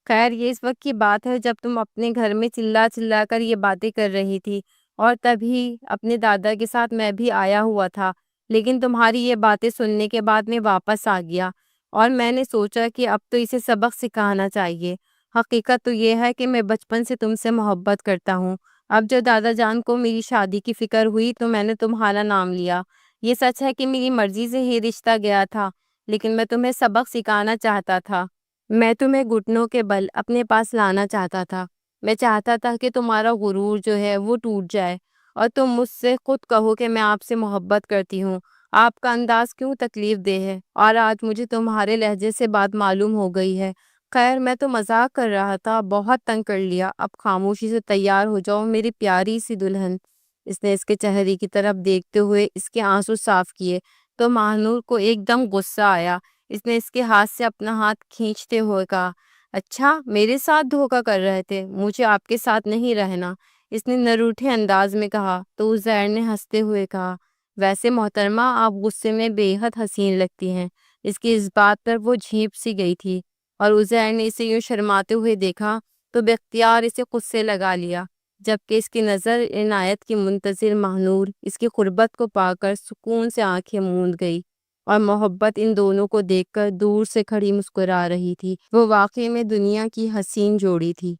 خیر، یہ اس وقت کی بات ہے جب تم اپنے گھر میں چلا چلا کر یہ باتیں کر رہی تھی، اور تبھی اپنے دادا کے ساتھ میں بھی آیا ہوا تھا، لیکن تمہاری یہ باتیں سننے کے بعد میں واپس آ گیا اور میں نے سوچا کہ اب تو اسے سبق سکھانا چاہیے۔ حقیقت تو یہ ہے کہ میں بچپن سے تم سے محبت کرتا ہوں۔ اب جو دادا جان کو میری شادی کی فکر ہوئی تو میں نے تمہارا نام لیا۔ یہ سچ ہے کہ میری مرضی سے ہی رشتہ گیا تھا، لیکن میں تمہیں سبق سکھانا چاہتا تھا۔ میں تمہیں گھٹنوں کے بل اپنے پاس لانا چاہتا تھا۔ میں چاہتا تھا کہ تمہارا غرور جو ہے وہ ٹوٹ جائے اور تم مجھ سے خود کہو کہ میں آپ سے محبت کرتی ہوں۔ آپ کا انداز کیوں تکلیف دہ ہے، اور آج مجھے تمہارے لہجے سے بات معلوم ہو گئی ہے۔ خیر، میں تو مذاق کر رہا تھا، بہت تنگ کر لیا۔ اب خاموشی سے تیار ہو جاؤ میری پیاری سی دلہن۔ اس نے اس کے چہرے کی طرف دیکھتے ہوئے اس کے آنسو صاف کیے تو مہانور کو ایک دم غصہ آیا۔ اس نے اس کے ہاتھ سے اپنا ہاتھ کھینچتے ہوئے کہا، اچھا، میرے ساتھ دھوکہ کر رہے تھے، مجھے آپ کے ساتھ نہیں رہنا۔ اس نے نروٹھے انداز میں کہا تو عزیر نے ہنستے ہوئے کہا، ویسے محترمہ، آپ غصے میں بے حد حسین لگتی ہیں۔ اس کی اس بات پر وہ جھیپ سی گئی تھی اور عزیر نے اسے یوں شرماتے ہوئے دیکھا تو بے اختیار اسے خود سے لگا لیا، جبکہ اس کی نظر عنایت کی منتظر مہنور اس کی قربت کو پا کر سکون سے آنکھیں موند گئی اور محبت ان دونوں کو دیکھ کر دور سے کھڑی مسکرا رہی تھی۔ وہ واقعی میں دنیا کی حسین جوڑی تھی۔